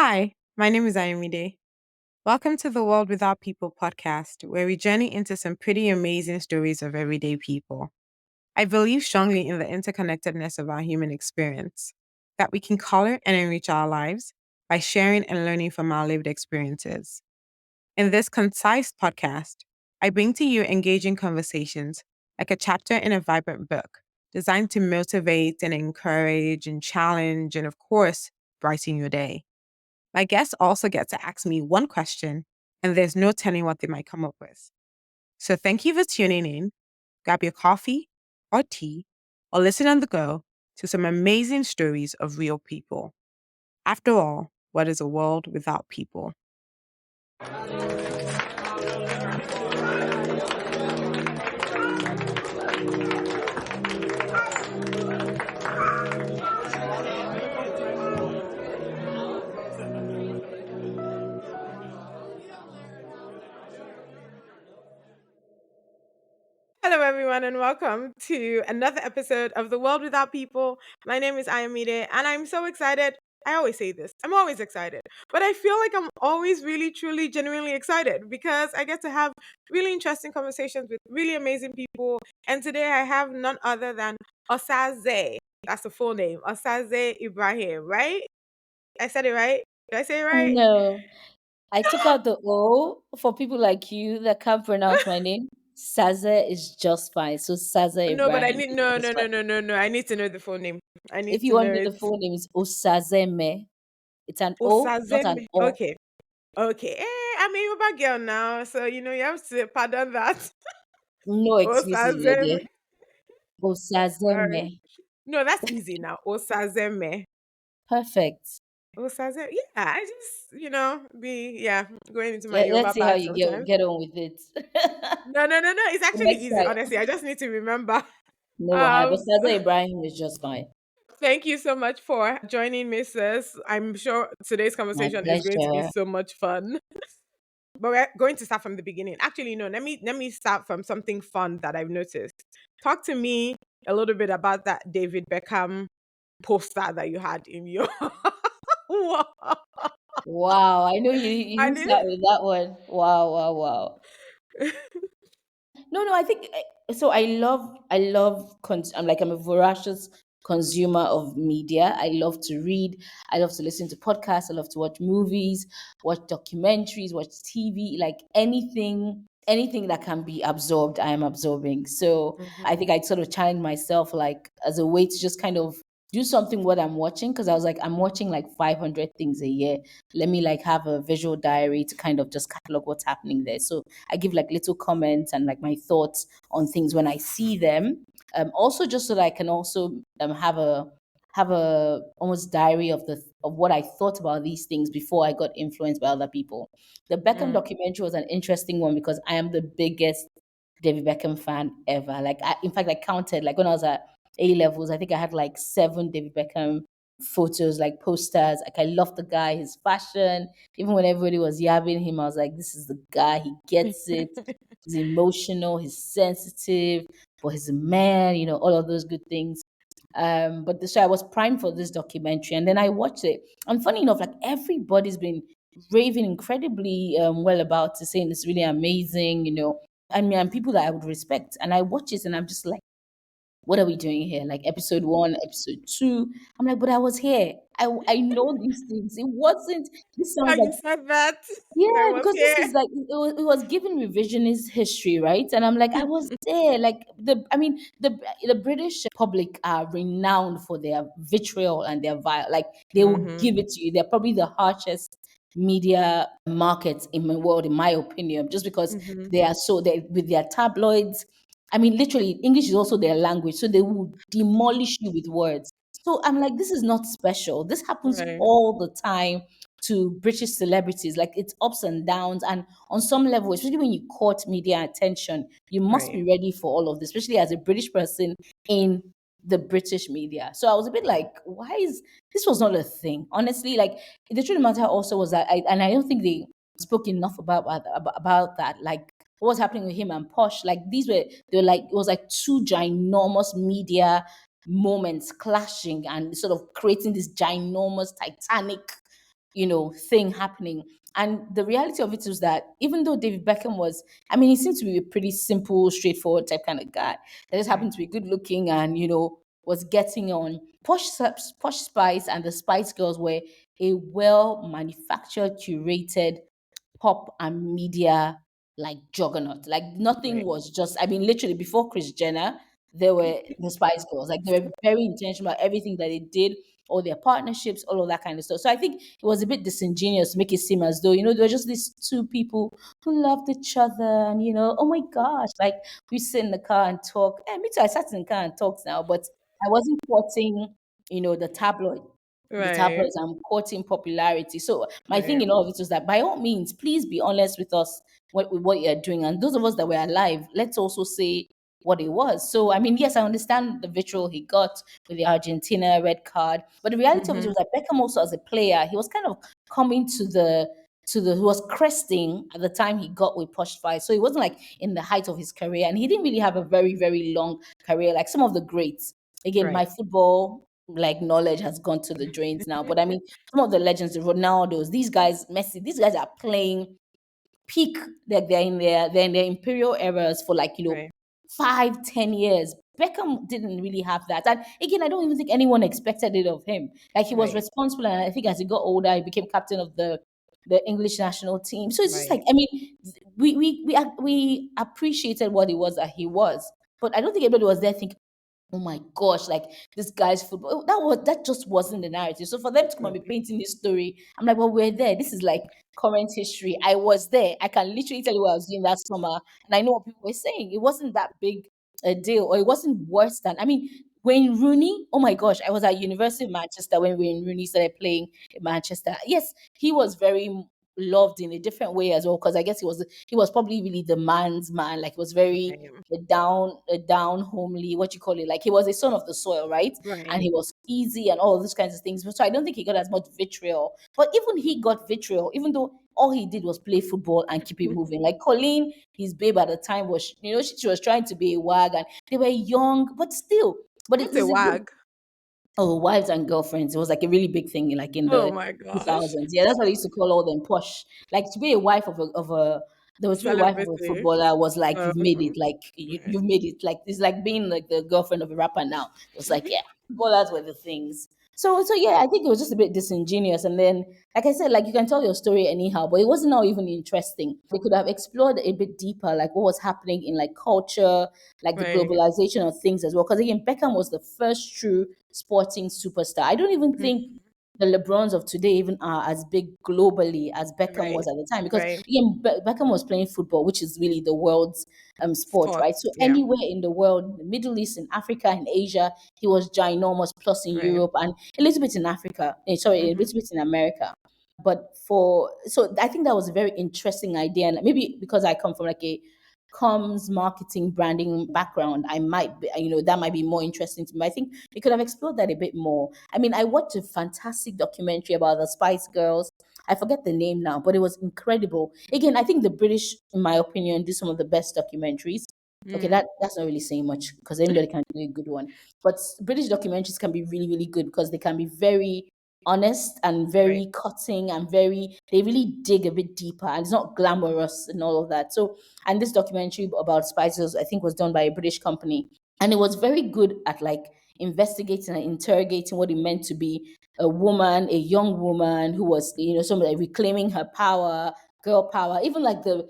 Hi, my name is Ayomide. Welcome to the World Without People podcast, where we journey into some pretty amazing stories of everyday people. I believe strongly in the interconnectedness of our human experience, that we can color and enrich our lives by sharing and learning from our lived experiences. In this concise podcast, I bring to you engaging conversations like a chapter in a vibrant book designed to motivate and encourage and challenge and, of course, brighten your day. My guests also get to ask me one question, and there's no telling what they might come up with. So thank you for tuning in. Grab your coffee or tea, or listen on the go to some amazing stories of real people. After all, what is a world without people? Hello, everyone, and welcome to another episode of The World Without People. My name is Ayamide, and I'm so excited. I always say this, I'm always excited, but I feel like I'm always really, truly, genuinely excited because I get to have really interesting conversations with really amazing people. And today I have none other than Osaze. That's the full name, Osaze Ibrahim, right? I said it right? Did I say it right? No, I took out the O for people like you that can't pronounce my name. Saze is just fine. So Saze No, but I Ibrahim need is no, just no, fine. no, no, no, no. I need to know the full name. I If need you to want know to do it. the full name, it's Osazeme. It's an O, not an Osazeme. O. Okay. Okay. I'm a Yoruba girl now, so you have to pardon that. No excuses, my dear. Osazeme. All Osazeme. right. No, that's easy now. Osazeme. Perfect. Osazeme. Yeah, I just, going into my Let's Yoruba see how bag you sometimes. get on with it. No, no, no, no. It's The actually next easy, time, honestly. I just need to remember. no wahala. But Um, Saze Ibrahim is just fine. Thank you so much for joining me, sis. I'm sure today's My conversation is going to be pleasure. so much fun. But we're going to start from the beginning. Actually, no, let me start from something fun that I've noticed. Talk to me a little bit about that David Beckham poster that you had in your wall. Wow, I know you I start did. with that one. Wow, wow, wow. No, I think so. I'm a voracious consumer of media. I love to read. I love to listen to podcasts. I love to watch movies, watch documentaries, watch TV, like anything that can be absorbed, I am absorbing. So I Mhm. think I sort of challenged myself like as a way to just kind of do something what I'm watching because I was like, I'm watching like 500 things a year. Let me like have a visual diary to kind of just catalog what's happening there. So I give like little comments and like my thoughts on things when I see them. Also, just so that I can also have a almost diary of what I thought about these things before I got influenced by other people. The Beckham Mm. documentary was an interesting one because I am the biggest David Beckham fan ever. In fact, I counted like when I was at A levels. I think I had like 7 David Beckham photos, like posters. Like I love the guy, his fashion. Even when everybody was yabbing him, I was like, this is the guy. He gets it. He's emotional. He's sensitive, but he's a man. All of those good things. So I was primed for this documentary, and then I watched it. And funny enough, like everybody's been raving incredibly well about it, saying it's really amazing. I mean, and people that I would respect, and I watch it, and I'm just like, what are we doing here? Like episode one, episode two. I'm like, but I was here. I know these things. It wasn't. This How sounds like you said that? I yeah, was because this here. is like it was given revisionist history, right? And I'm like, I was there. Like the British public are renowned for their vitriol and their vile. Like they will Hmm. give it to you. They're probably the harshest media markets in the world, in my opinion, just because Hmm. they with their tabloids. I mean, literally, English is also their language, so they will demolish you with words. So I'm like, this is not special. This happens Right. all the time to British celebrities. Like it's ups and downs. And on some level, especially when you court media attention, you must be Right. ready for all of this, especially as a British person in the British media. So I was a bit like, why is this was not a thing? Honestly, like the truth of the matter also was that I don't think they spoke enough about that. Like what was happening with him and Posh. Like they were like it was like two ginormous media moments clashing and sort of creating this ginormous Titanic thing happening. And the reality of it is that even though David Beckham was, I mean, he seems to be a pretty simple, straightforward type kind of guy that just Right. happened to be good looking and, was getting on. Posh Spice and the Spice Girls were a well manufactured, curated pop and media like juggernaut. Like nothing Right. was just, I mean, literally before Chris Jenner, they were the Spice Girls. Like they were very intentional about everything that they did, all their partnerships, all of that kind of stuff. So I think it was a bit disingenuous to make it seem as though, they were just these two people who loved each other and, oh my gosh, like we sit in the car and talk. Me too, I sat in the car and talked now, but I wasn't courting, the tabloid the Right. tabloids and courting popularity. So my thing Right. in all of it was that by all means, please be honest with us with what you're doing. And those of us that were alive, let's also say what it was. So I mean, yes, I understand the vitriol he got with the Argentina red card, but the reality of it Mm-hmm. was that Beckham also as a player, he was kind of coming he was cresting at the time he got with Posh Fight. So he wasn't like in the height of his career, and he didn't really have a very, very long career like some of the greats. Again, Right. my football like knowledge has gone to the drains now. But I mean, some of the legends, the Ronaldos, these guys, Messi, these guys are playing peak. Like they're in their imperial eras for like 5, 10 years. Beckham didn't really have that. And again, I don't even think anyone expected it of him. Like he was Right. responsible, and I think as he got older, he became captain of the English national team. So it's just like Right. I mean, we appreciated what it was that he was, but I don't think everybody was there thinking, oh my gosh, like this guy's football. That just wasn't the narrative. So for them to come and be Right. painting this story, I'm like, well, we're there. This is like current history. I was there. I can literally tell you what I was doing that summer, and I know what people were saying. It wasn't that big a deal, or it wasn't worse than. I mean, Wayne Rooney. Oh my gosh, I was at University of Manchester when Wayne Rooney started playing in Manchester. Yes, he was very loved in a different way as well because I guess he was probably really the man's man. Like he was very Right. a down homely, what you call it, like he was a son of the soil, right? And Right. he was easy and all of those kinds of things. So I don't think he got as much vitriol. But even he got vitriol, even though all he did was play football and keep it moving. Like Colleen, his babe at the time was, she was trying to be a wag and they were young, but still. But it What's a is a good. wag? Oh, wives and girlfriends. It was like a really big thing, like in Oh the my gosh. 2000s. Yeah, that's what I used to call all them posh. Like to be a wife of a there was to be a wife of a Celebrity. footballer was like you've made it. Um, Like right. you've made it. Like it's like being like the girlfriend of a rapper now. It was like yeah, footballers were the things. So yeah, I think it was just a bit disingenuous. And then, like I said, like you can tell your story anyhow, but it wasn't now even interesting. They could have explored a bit deeper, like what was happening in like culture, like the Right. globalization of things as well. Because again, Beckham was the first true sporting superstar. I don't even think Mhm. the LeBrons of today even are as big globally as Beckham Right. was at the time because Right. again, Beckham was playing football, which is really the world's sport, right? Sports. So Yeah. anywhere in the world, in the Middle East, in Africa, in Asia, he was ginormous. Plus in Right. Europe and a little bit in Africa. Sorry, a Hmm. little bit in America. But so I think that was a very interesting idea, and maybe because I come from like a comms, marketing, branding background, I might be, that might be more interesting to me. I think we could have explored that a bit more. I mean, I watched a fantastic documentary about the Spice Girls. I forget the name now, but it was incredible. Again, I think the British, in my opinion, do some of the best documentaries. Okay, Mm. that's not really saying much because anybody can do a good one. But British documentaries can be really, really good because they can be very honest and Right. very cutting and they really dig a bit deeper and it's not glamorous and all of that. So and this documentary about spices, I think, was done by a British company. And it was very good at like investigating and interrogating what it meant to be a woman, a young woman who was, somebody reclaiming her power, girl power, even like the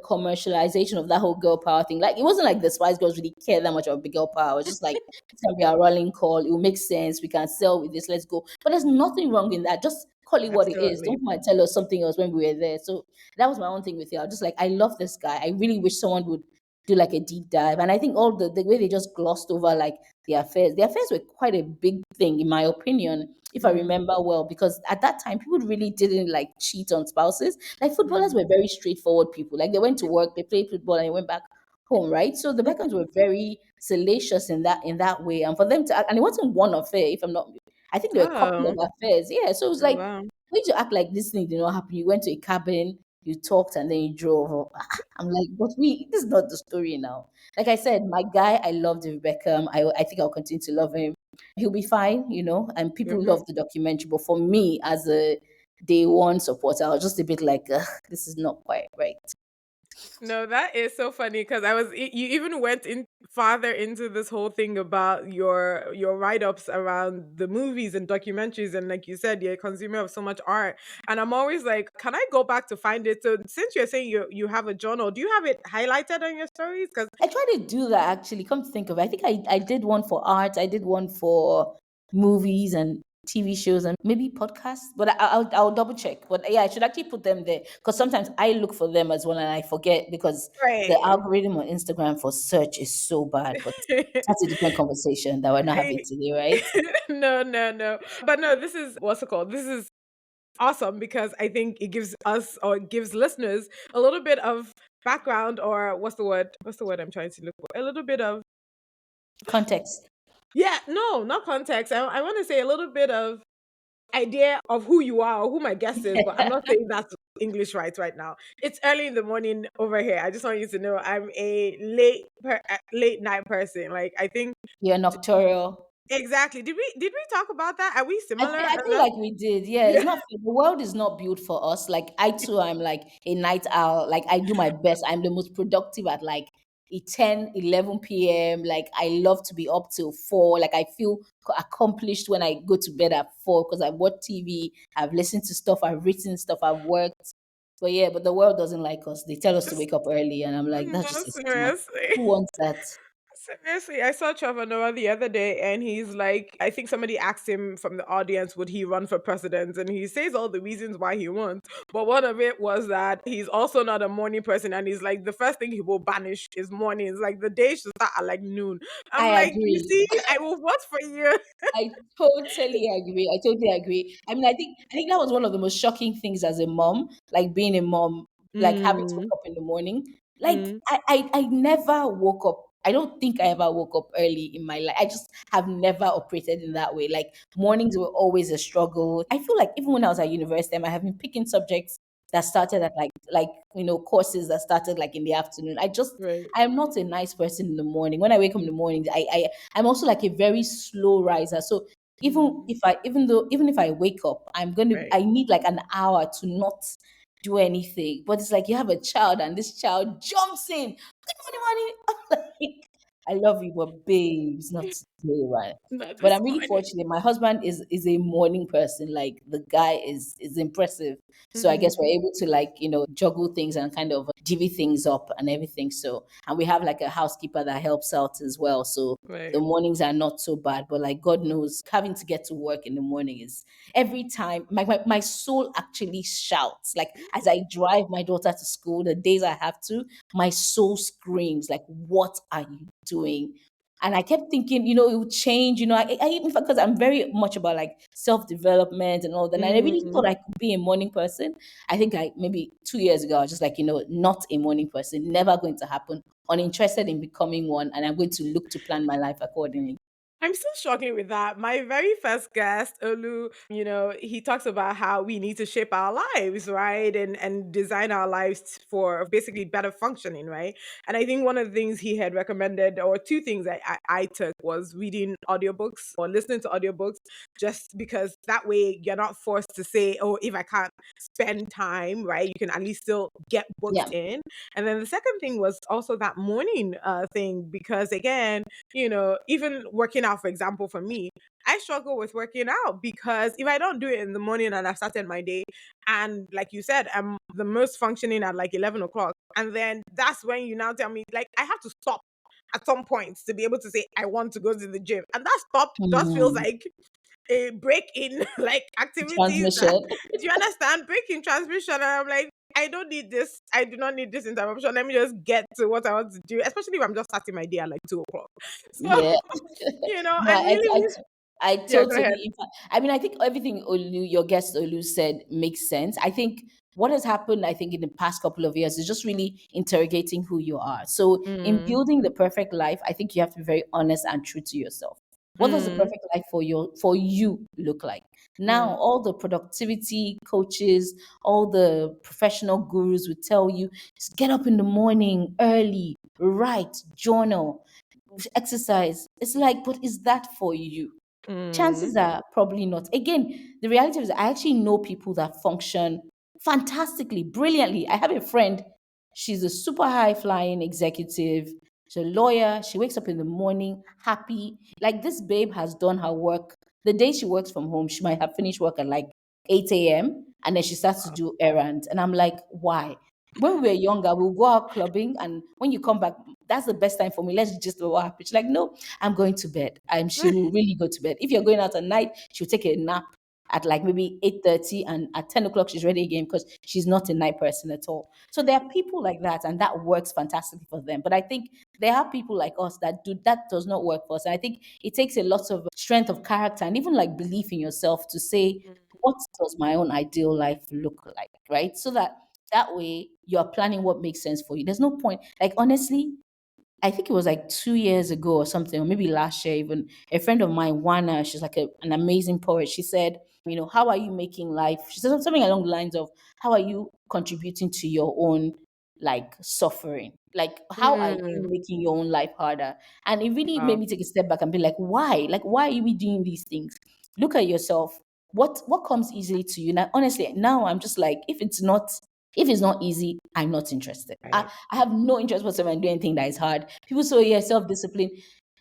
commercialization of that whole girl power thing. Like it wasn't like the Spice Girls really cared that much about big girl power. It was just like it's gonna be a rolling call, it will make sense, we can sell with this, let's go. But there's nothing wrong in that. Just call it what it is. Absolutely. Don't come and tell us something else when we were there. So that was my own thing with it. I was just like, I love this guy. I really wish someone would do like a deep dive. And I think all the way they just glossed over like the affairs were quite a big thing, in my opinion, if I Mm. remember well, because at that time people really didn't like cheat on spouses. Like footballers Mm. were very straightforward people. Like they went to work, they played football, and they went back home, right? So the Beckhams were very salacious in that way. And for them to act, and it wasn't one affair, if I'm not I think there were a couple Oh. of affairs. Yeah. So it was Oh like wow. when you act like this thing did not happen, you went to a cabin, you talked, and then you drove. I'm like, but this is not the story now. Like I said, my guy, I love David Beckham. I think I'll continue to love him. He'll be fine, and people Hmm. love the documentary. But for me, as a day one supporter. I was just a bit like, "Ugh, this is not quite right." No, that is so funny because you even went in farther into this whole thing about your write-ups around the movies and documentaries, and like you said, you're a consumer of so much art. And I'm always like, can I go back to find it? So since you're saying you have a journal, do you have it highlighted on your stories? Because I try to do that actually. Come to think of it, I think I did one for art. I did one for movies and TV shows and maybe podcasts. But I'll double check. But yeah, I should actually put them there because sometimes I look for them as well and I forget because the right. algorithm on Instagram for search is so bad. But that's a different conversation that we're not having I- today, right? no, no, no. But no, this is what's it called? This is awesome because I think it gives us or it gives listeners a little bit of background or what's the word? What's the word I'm trying to look for? A little bit of Context. yeah, no, not context. I want to say a little bit of idea of who you are or who my guest is, but I'm not saying that's English right now. It's early in the morning over here. I just want you to know I'm a late night person. Like I think You're nocturnal. exactly. Did we talk about that? Are we similar? I feel like we did. Yeah, it's Yeah. not the world is not built for us. Like I too, I'm like a night owl. Like I do my best. I'm the most productive at like 10, 11 p.m. Like I love to be up till 4. Like I feel accomplished when I go to bed at 4 because I've watched TV, I've listened to stuff, I've written stuff, I've worked. But yeah, but the world doesn't like us. They tell us to wake up early, and I'm like, that's No, just a smart. seriously. Who wants that? Seriously, I saw Trevor Noah the other day, and he's like, I think somebody asked him from the audience, would he run for president? And he says all the reasons why he won't. But one of it was that he's also not a morning person, and he's like, the first thing he will banish is mornings. Like the day should start at like noon. I'm I like, you agree. see, I will vote for you. I totally agree. I totally agree. I mean, I think that was one of the most shocking things as a mom, like being a mom, like having to wake Mm, up in the morning. Like mm, I never woke up. I don't think I ever woke up early in my life. I just have never operated in that way. Like mornings were always a struggle. I feel like even when I was at university, I have been picking subjects that started at courses that started like in the afternoon. right. I am not a nice person in the morning. When I wake up in the morning, I'm also like a very slow riser. So Mm, even if I wake up, right. I need like an hour to not do anything. But it's like you have a child and this child jumps in. Good morning, morning. I'm like, I love you, but babe, it's not today, right? Not But this I'm really morning. fortunate. My husband is a morning person. Like the guy is impressive. So I guess we're Mm, able to like, juggle things and kind of divvy things up and everything. So and we have like a housekeeper that helps out as well. So the right. mornings are not so bad. But like God knows, having to get to work in the morning is every time my soul actually shouts. Like as I drive my daughter to school, the days I have to, my soul screams, like, what are you doing? And I kept thinking, it would change. I even because I'm very much about like self development and all that. And I really thought Mm. I could be a morning person. I think I maybe 2 years ago, I was just like, not a morning person, never going to happen. Uninterested in becoming one, and I'm going to look to plan my life accordingly. I'm still struggling with that. My very first guest, Olu, he talks about how we need to shape our lives, right? And design our lives for basically better functioning, right? And I think one of the things he had recommended, or two things I took, was reading audiobooks or listening to audiobooks, just because that way you're not forced to say, oh, if I can't spend time, right? You can at least still get books Yeah, in. And then the second thing was also that morning thing, because again, even working out, for example, for me, I struggle with working out because if I don't do it in the morning and I've started my day, and like you said, I'm the most functioning at like 11 o'clock, and then that's when you now tell me, like, I have to stop at some points to be able to say, I want to go to the gym. And that stop just feels mhm. like a break in like activities that, Transmission. do you understand? Break in transmission. And I'm like, I don't need this. I do not need this interruption. Let me just get to what I want to do, especially if I'm just starting my day at like 2 o'clock. So, Yeah. No, I really wish. I Yeah, go totally, ahead. in fact, I mean, I think everything your guest Olu said makes sense. I think what has happened, I think, in the past couple of years is just really interrogating who you are. So, in Mm, building the perfect life, I think you have to be very honest and true to yourself. What does the mm, perfect life for you look like? Now, mm. all the productivity coaches, all the professional gurus would tell you, just get up in the morning early, write, journal, exercise. It's like, but is that for you? Mm. Chances are probably not. Again, the reality is I actually know people that function fantastically, brilliantly. I have a friend, she's a super high flying executive. She's a lawyer. She wakes up in the morning happy. Like this babe has done her work. The day she works from home, she might have finished work at like 8 a.m. and then she starts to do errands. And I'm like, why? When we were younger, we'll go out clubbing, and when you come back, that's the best time for me. Let's just do what happens. She's like, no, I'm going to bed. She will really go to bed. If you're going out at night, she'll take a nap at like maybe 8:30, and at 10 o'clock she's ready again because she's not a night person at all. So there are people like that, and that works fantastically for them. But I think there are people like us that does not work for us. And I think it takes a lot of strength of character and even like belief in yourself to say, what does my own ideal life look like? Right. So that way you're planning what makes sense for you. There's no point. Like honestly, I think it was like 2 years ago or something, or maybe last year even, a friend of mine, Wana, she's like an amazing poet. She said, how are you making life? She said something along the lines of, how are you contributing to your own like suffering? Like, how are you Mm. making your own life harder? And it really made Wow. me take a step back and be like, why? Like, why are you doing these things? Look at yourself. What comes easily to you? Now, honestly, now I'm just like, if it's not easy, I'm not interested. Right. I have no interest whatsoever in doing anything that is hard. People say, oh, yeah, self discipline.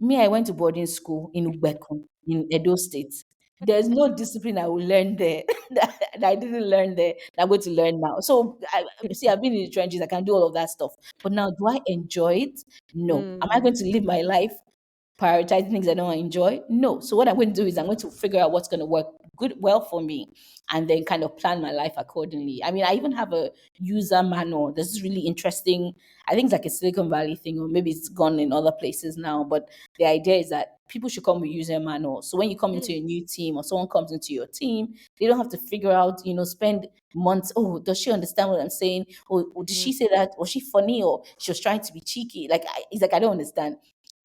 Me, I went to boarding school in Beckham, in Edo State. There's no discipline I will learn there that I didn't learn there that I'm going to learn now. So, see, I've been in the trenches. I can do all of that stuff. But now, do I enjoy it? No. Am I Mm. going to live my life prioritizing things I don't enjoy? No. So what I'm going to do is I'm going to figure out what's going to work well for me, and then kind of plan my life accordingly. I mean, I even have a user manual. This is really interesting. I think it's like a Silicon Valley thing, or maybe it's gone in other places now. But the idea is that people should come with user manuals. So when you come into a new team or someone comes into your team, they don't have to figure out, spend months. Oh, does she understand what I'm saying? Or did Mm. she say that? Was she funny, or she was trying to be cheeky? Like, it's like I don't understand.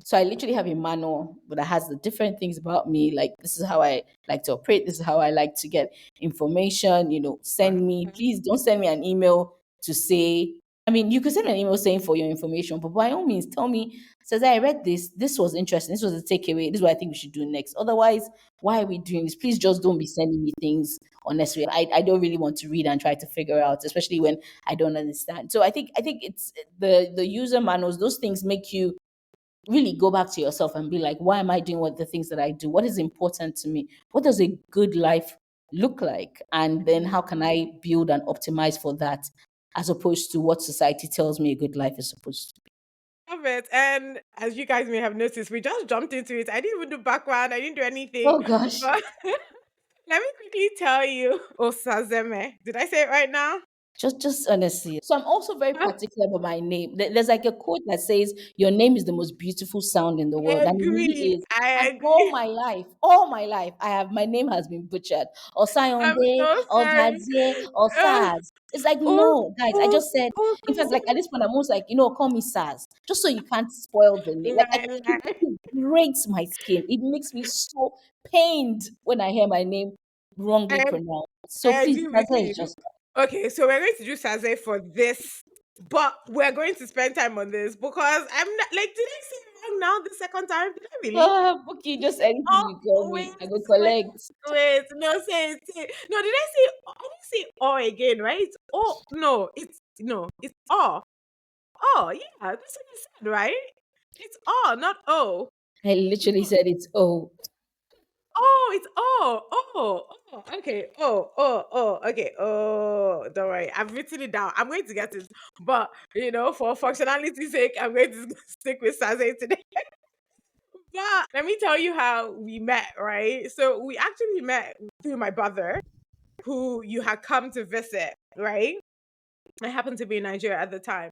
So I literally have a manual that has the different things about me. Like, this is how I like to operate. This is how I like to get information. Send me, Okay. please don't send me an email to say, I mean, you could send me an email saying for your information, but by all means, tell me, says, I read this. This was interesting. This was a takeaway. This is what I think we should do next. Otherwise, why are we doing this? Please just don't be sending me things unnecessary. I don't really want to read and try to figure out, especially when I don't understand. So I think it's the user manuals, those things make you really go back to yourself and be like, why am I doing what the things that I do? What is important to me? What does a good life look like? And then how can I build and optimize for that, as opposed to what society tells me a good life is supposed to be? Love it. And as you guys may have noticed, we just jumped into it. I didn't even do background. I didn't do anything. Oh gosh. But let me quickly tell you, Osazeme. Did I say it right now? Just honestly. So I'm also very particular about my name. There's like a quote that says, your name is the most beautiful sound in the I world. And it really agree. is. I And agree. all my life, my name has been butchered. Or I'm Sayonde, so or sorry. Vazie, or Uh, Saz. It's like, oh, no, guys, I oh, just said, oh, in fact, like at this point, I'm almost like, call me Saz. Just so you can't spoil the name. Like, lie, lie. it breaks my skin. It makes me so pained when I hear my name wrongly I, pronounced. So I please, agree with Saze is you. just Okay, so we're going to do Saze for this, but we're going to spend time on this because I'm not like, did I say it wrong now the second time? Did I really? Bookie, just anything Oh, you call wait, me, I go wait, collect. wait. No, say it. Say it. No, did I say? I didn't say oh again, right? It's oh no, it's oh. Oh yeah, that's what you said, right? It's oh, not oh. I literally said it's oh. Oh, it's oh, okay, okay, don't worry, I've written it down. I'm going to get it, but for functionality's sake, I'm going to stick with Saze today. But let me tell you how we met, right? So we actually met through my brother, who you had come to visit, right? I happened to be in Nigeria at the time.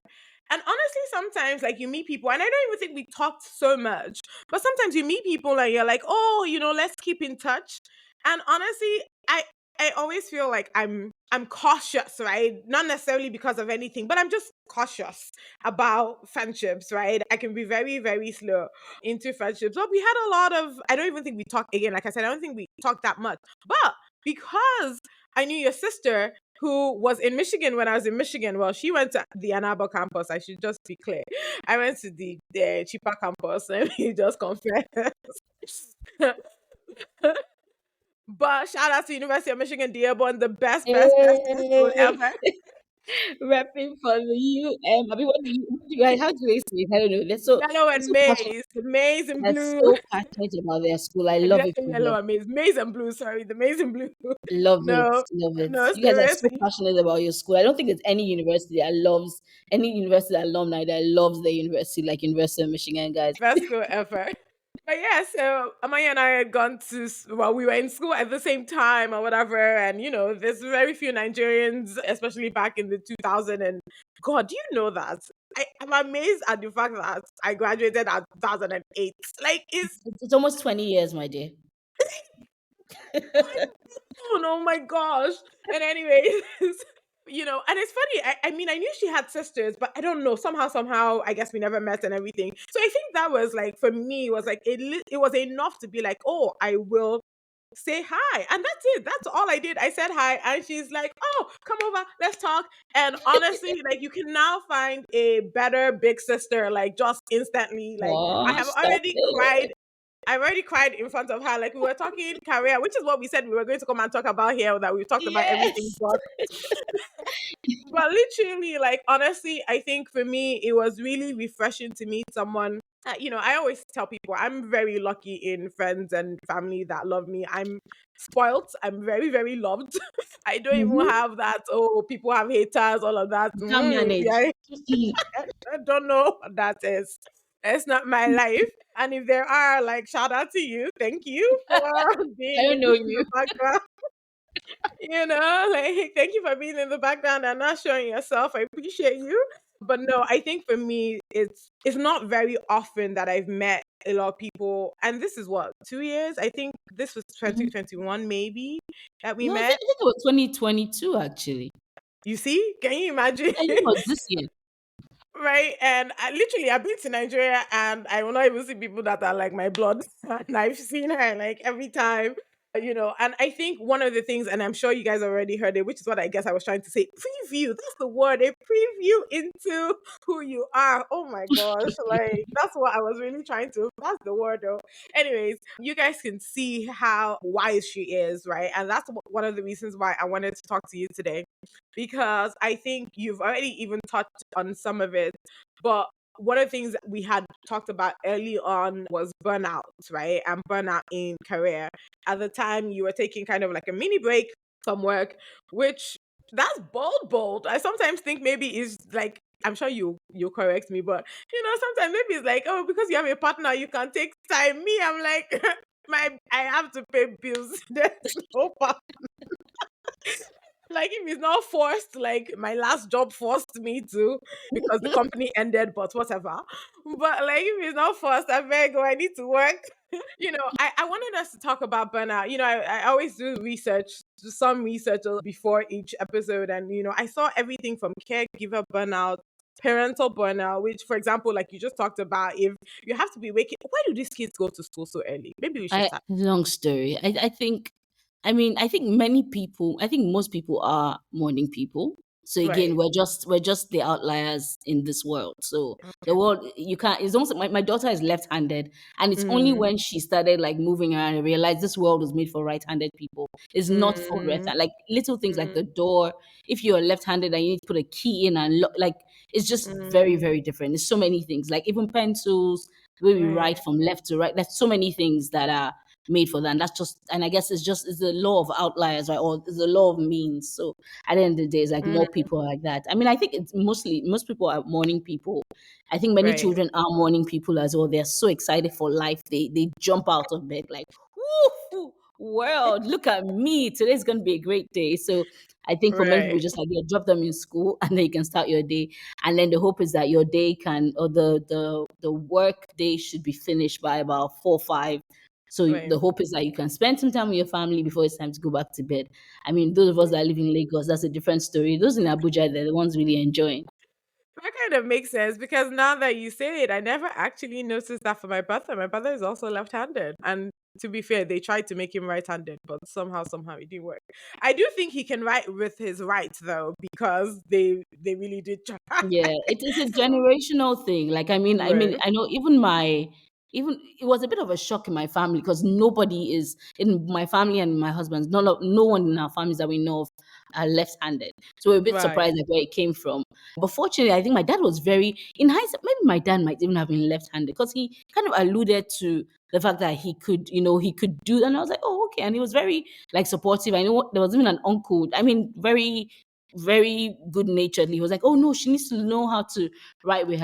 And honestly, sometimes like you meet people, and I don't even think we talked so much, but sometimes you meet people and you're like, oh, let's keep in touch. And honestly, I always feel like I'm cautious, right? Not necessarily because of anything, but I'm just cautious about friendships, right? I can be very, very slow into friendships. But we had a lot of I don't even think we talked again, like I said, I don't think we talked that much. But because I knew your sister who was in Michigan when I was in Michigan. Well, she went to the Ann Arbor campus. I should just be clear. I went to the cheaper campus. Let me just confess. But shout out to University of Michigan Dearborn, the best school Hey, ever. repping for the UM. I mean, what do you guys, how do they say it? I don't know. Yellow They're and so passionate. maize, maize and They're blue. so passionate about their school. I Did love I it say for yellow them. and maize? Maize and blue, sorry, the maize and blue. Love it, No, love it. no, You guys are so seriously. passionate about your school. I don't think there's any university alumni that loves their university like University of Michigan, guys. Best school ever. But yeah, so Amaya and I had gone to, well, we were in school at the same time or whatever. And, there's very few Nigerians, especially back in the 2000. And God, do you know that? I'm amazed at the fact that I graduated at 2008. Like, It's almost 20 years, my dear. oh my gosh. And anyways, and it's funny. I mean, I knew she had sisters, but I don't know. Somehow, I guess we never met and everything. So I think that was like, for me, it was like, it was enough to be like, oh, I will say hi. And that's it. That's all I did. I said hi. And she's like, oh, come over. Let's talk. And honestly, like, you can now find a better big sister, like, just instantly. Like, I Oh, have stop already it. cried. I've already cried in front of her. Like, we were talking career, which is what we said we were going to come and talk about here, that we talked about everything. Yes. But literally, like, honestly, I think for me, it was really refreshing to meet someone. I always tell people I'm very lucky in friends and family that love me. I'm spoilt. I'm very, very loved. I don't even Mm-hmm. have that, oh, people have haters, all of that. You can't manage. Yeah, I don't know what that is. It's not my life. And if there are, like, shout out to you. Thank you for I being don't know in the you. background. Like, thank you for being in the background and not showing yourself. I appreciate you. But no, I think for me, it's not very often that I've met a lot of people. And this is what, 2 years? I think this was Mhm. 2021, maybe, that we No, met. I think it was 2022 actually. You see? Can you imagine? I think it was this year. Right? And I've been to Nigeria and I will not even see people that are like my blood. And I've seen her like every time, And I think one of the things, and I'm sure you guys already heard it, which is what I guess I was trying to say, preview. That's the word, a preview into who you are. Oh my gosh. Like, that's what I was really trying to, that's the word though. Anyways, you guys can see how wise she is, right? And that's one of the reasons why I wanted to talk to you today, because I think you've already even touched on some of it. But one of the things that we had talked about early on was burnout, right? And burnout in career. At the time, you were taking kind of like a mini break from work, which that's bold. I sometimes think maybe is like, I'm sure you correct me, but sometimes maybe it's like, oh, because you have a partner, you can take time. Me, I'm like, I have to pay bills. There's no like, if it's not forced, like my last job forced me to, because the company ended, but whatever. But like, if it's not forced, I beg, oh, I need to work. I wanted us to talk about burnout. I always do research, do some research before each episode, and I saw everything from caregiver burnout, parental burnout, which, for example, like you just talked about, if you have to be waking, why do these kids go to school so early? Maybe we should I start. long story. I think many people, I think most people are morning people. So again, Right. we're just the outliers in this world. So the Okay. world, you can't, it's almost, my daughter is left-handed, and it's only Mm. when she started like moving around and realized this world was made for right-handed people. It's not for left, Mm. like little things like Mm. the door. If you're left-handed and you need to put a key in and lock, like it's just very, Mm. very different. There's so many things, like even pencils, the way we Right. write from left to right. There's so many things that are made for that. And that's just, and I guess it's the law of outliers, right? Or it's the law of means. So at the end of the day, it's like Mm. more people are like that. I mean, I think it's mostly most people are morning people. I think many Right. children are morning people as well. They're so excited for life. They jump out of bed like, woo, world, look at me. Today's gonna be a great day. So I think for many people, Right. just like, yeah, drop them in school and then you can start your day. And then the hope is that your day can, or the work day should be finished by about 4 5. So Right. the hope is that you can spend some time with your family before it's time to go back to bed. I mean, those of us that live in Lagos, that's a different story. Those in Abuja, they're the ones really enjoying. That kind of makes sense, because now that you say it, I never actually noticed that for my brother. My brother is also left-handed, and to be fair, they tried to make him right-handed, but somehow it didn't work. I do think he can write with his right though, because they really did try. Yeah, it is a generational thing. Like, I mean, Right. I know even my even it was a bit of a shock in my family because nobody is in my family and my husband's no one in our families that we know of are left-handed. So we're a bit Right. surprised at where it came from. But fortunately, I think my dad was very in hindsight, maybe my dad might even have been left-handed because he kind of alluded to the fact that he could do that. And I was like, oh, okay. And he was very like supportive. I know there was even an uncle, I mean, very, very good naturedly. He was like, oh no, she needs to know how to write with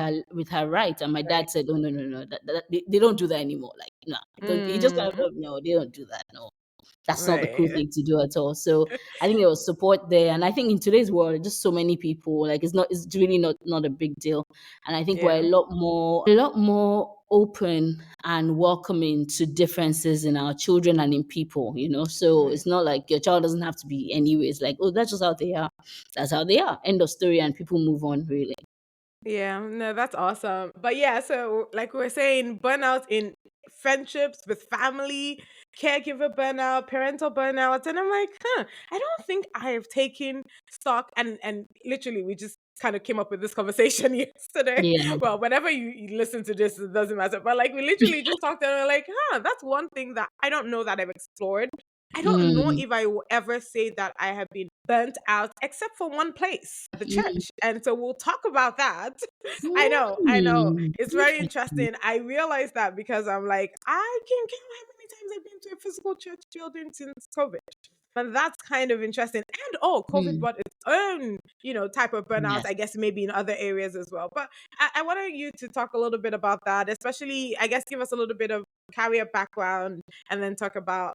her right. And my Right. dad said, oh no, they don't do that anymore. Like, no, because he just kind of Mm, thought, no, they don't do that. No, that's not the cool right. thing to do at all. So I think there was support there, and I think in today's world, just so many people like it's really not a big deal, and I think we're Yeah. a lot more open and welcoming to differences in our children and in people. So Right. it's not like your child doesn't have to be anyways. Like, oh, that's just how they are. That's how they are. End of story, and people move on. Really. Yeah, no, that's awesome. But yeah, so like we were saying, burnout in friendships with family, caregiver burnout, parental burnout, and I'm like, I don't think I have taken stock. And literally, we just kind of came up with this conversation yesterday. Yeah. Well, whenever you listen to this, it doesn't matter. But like, we literally just talked and we're like, that's one thing that I don't know that I've explored. I don't know Mm, if I will ever say that I have been burnt out, except for one place, the mm, church. And so we'll talk about that. I know. mm. It's very Interesting. interesting. I realized that because I'm like, I can count how many times I've been to a physical church building since COVID. And that's kind of interesting. And COVID Mm, brought its own, type of burnout, yes. I guess maybe in other areas as well. But I wanted you to talk a little bit about that, especially, I guess, give us a little bit of career background and then talk about,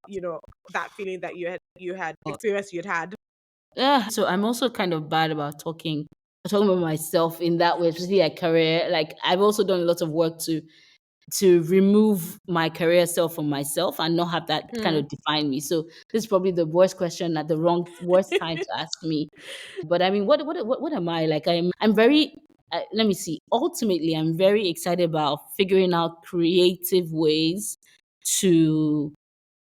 that feeling that you had experience you'd had. So I'm also kind of bad about talking about myself in that way, especially like career. Like I've also done a lot of work to remove my career self from myself and not have that kind Hmm. of define me. So this is probably the worst question at the worst time to ask me. But I mean, what am I like? I'm very. Let me see. Ultimately, I'm very excited about figuring out creative ways to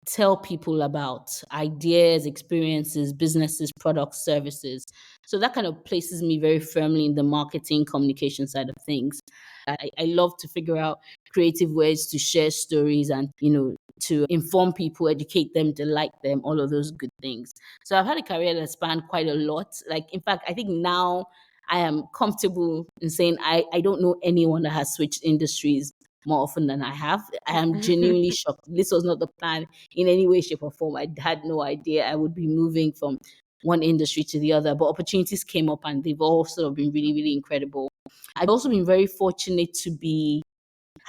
tell people about ideas, experiences, businesses, products, services. So that kind of places me very firmly in the marketing communication side of things. I love to figure out creative ways to share stories and, to inform people, educate them, delight them, all of those good things. So I've had a career that spanned quite a lot. Like, in fact, I think now I am comfortable in saying I don't know anyone that has switched industries more often than I have. I am genuinely shocked. This was not the plan in any way, shape, or form. I had no idea I would be moving from one industry to the other, but opportunities came up and they've all sort of been really, really incredible. I've also been very fortunate to be,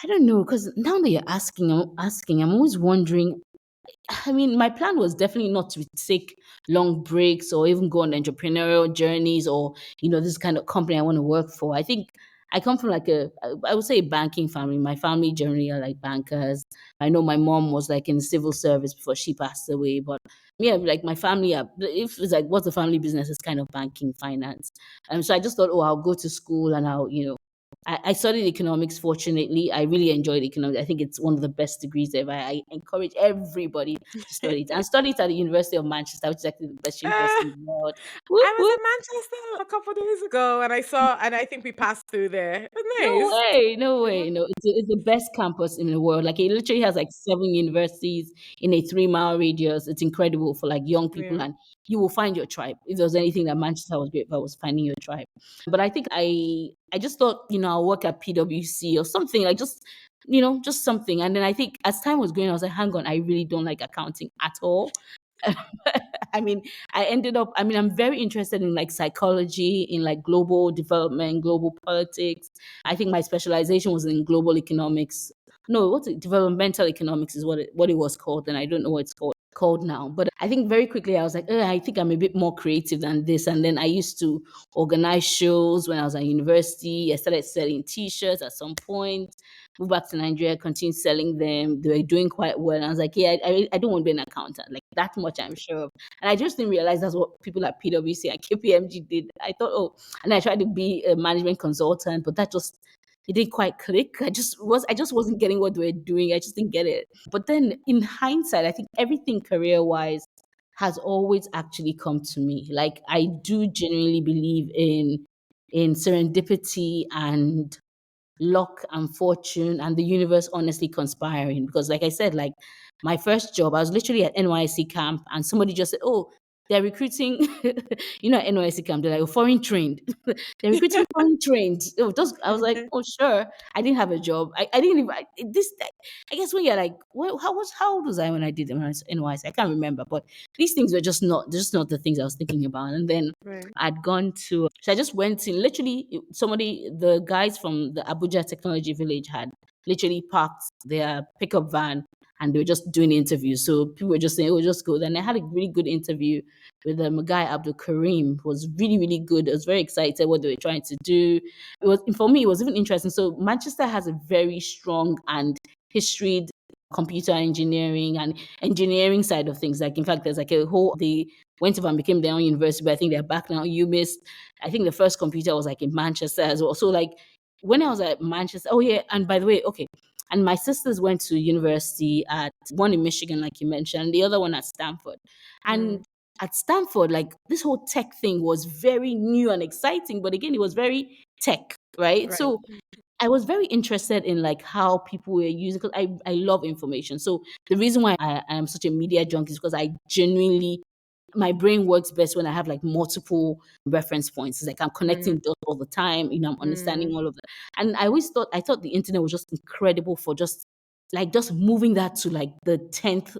I don't know, because now that you're asking, I'm always wondering. I mean, my plan was definitely not to take long breaks or even go on entrepreneurial journeys or, this kind of company I want to work for. I think I come from like I would say a banking family. My family generally are like bankers. I know my mom was like in the civil service before she passed away, but yeah, like my family, if it's like what's the family business, it's kind of banking, finance. So I just thought, oh, I'll go to school and I studied economics. Fortunately, I really enjoyed economics. I think it's one of the best degrees ever. I encourage everybody to study it and study it at the University of Manchester, which is actually the best university Uh, in the world. Whoop, I was whoop. in Manchester a couple days ago and I think we passed through there. No Nice. way, no Yeah. way. No, it's the best campus in the world. Like it literally has like 7 universities in a 3 mile radius. It's incredible for like young people, Yeah. and you will find your tribe. If there was anything that Manchester was great for, was finding your tribe. But I think I just thought, I'll work at PwC or something, like just something. And then I think as time was going, I was like, hang on, I really don't like accounting at all. I mean, I'm very interested in like psychology, in like global development, global politics. I think my specialization was in global economics. No, what's it? Developmental economics is what it was called, and I don't know what it's called now. But I think very quickly I was like, I think I'm a bit more creative than this. And then I used to organize shows when I was at university. I started selling T-shirts at some point. Moved back to Nigeria, continued selling them. They were doing quite well. And I was like, yeah, I don't want to be an accountant. Like that much I'm sure of. And I just didn't realize that's what people at PwC and KPMG did. I thought, oh, and I tried to be a management consultant, but that just it didn't quite click. I just wasn't getting what they were doing. I just didn't get it. But then in hindsight, I think everything career wise has always actually come to me. Like I do genuinely believe in serendipity and luck and fortune and the universe honestly conspiring. Because, like I said, like my first job, I was literally at NYC camp, and somebody just said, "Oh, they're recruiting." At NYC camp, they're like, "Oh, foreign trained." They're recruiting foreign trained. Just I was like, "Oh, sure." I didn't have a job. I didn't even this. I guess when you're like, well, how old was I when I did NYC? I can't remember, but these things were just not the things I was thinking about. And then Right. I'd gone to, so I just went in. Literally, the guys from the Abuja Technology Village had literally parked their pickup van, and they were just doing interviews. So people were just saying, "Oh, just go." Then I had a really good interview with a guy, Abdul Karim, who was really, really good. I was very excited what they were trying to do. For me, it was even interesting. So Manchester has a very strong and history computer engineering and engineering side of things. Like, in fact, there's like a whole, they went up and became their own university, but I think they're back now. You missed, I think the first computer was like in Manchester as well. So like when I was at Manchester, oh yeah, and by the way, okay, and my sisters went to university at one in Michigan, like you mentioned, and the other one at Stanford. Mm, And at Stanford, like this whole tech thing was very new and exciting, but again, it was very tech, right? right. So I was very interested in like how people were using, because I love information. So the reason why I am such a media junkie is because I genuinely, my brain works best when I have like multiple reference points. It's like I'm Mm, connecting dots all the time, I'm understanding mm, all of that. And I thought the internet was just incredible for just moving that to like the 10th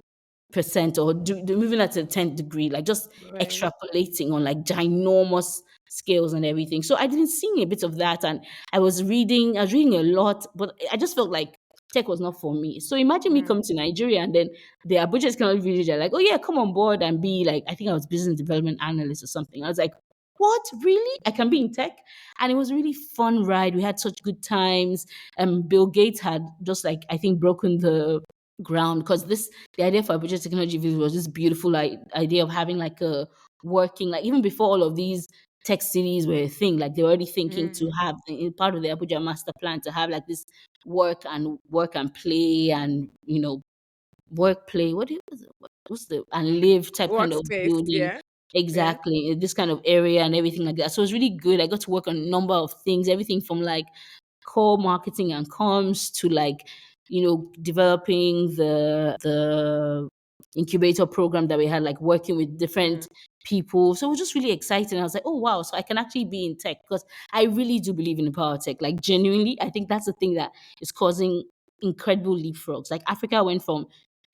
percent, or moving that to the 10th degree, like just right. extrapolating on like ginormous scales and everything. So I didn't see a bit of that. And I was reading a lot, but I just felt like tech was not for me. So imagine me coming Mm, to Nigeria, and then the Abuja Technology Village are like, "Oh yeah, come on board and be like," I think I was business development analyst or something. I was like, "What? Really? I can be in tech?" And it was a really fun ride. We had such good times. Bill Gates had just like, I think, broken the ground, because the idea for Abuja Technology Village was this beautiful like idea of having like a working, like even before all of these tech cities were a thing, like they're already thinking to mm. have in part of the Abuja master plan to have like this work and play, and work play, what's the and live type kind of Workspace, building. yeah. Yeah. Exactly, this kind of area and everything like that. So it was really good. I got to work on a number of things, everything from like core marketing and comms to like developing the incubator program that we had, like working with different Mm, people. So it was just really exciting. I was like, oh wow, so I can actually be in tech, because I really do believe in the power of tech. Like genuinely, I think that's the thing that is causing incredible leapfrogs. Like Africa went from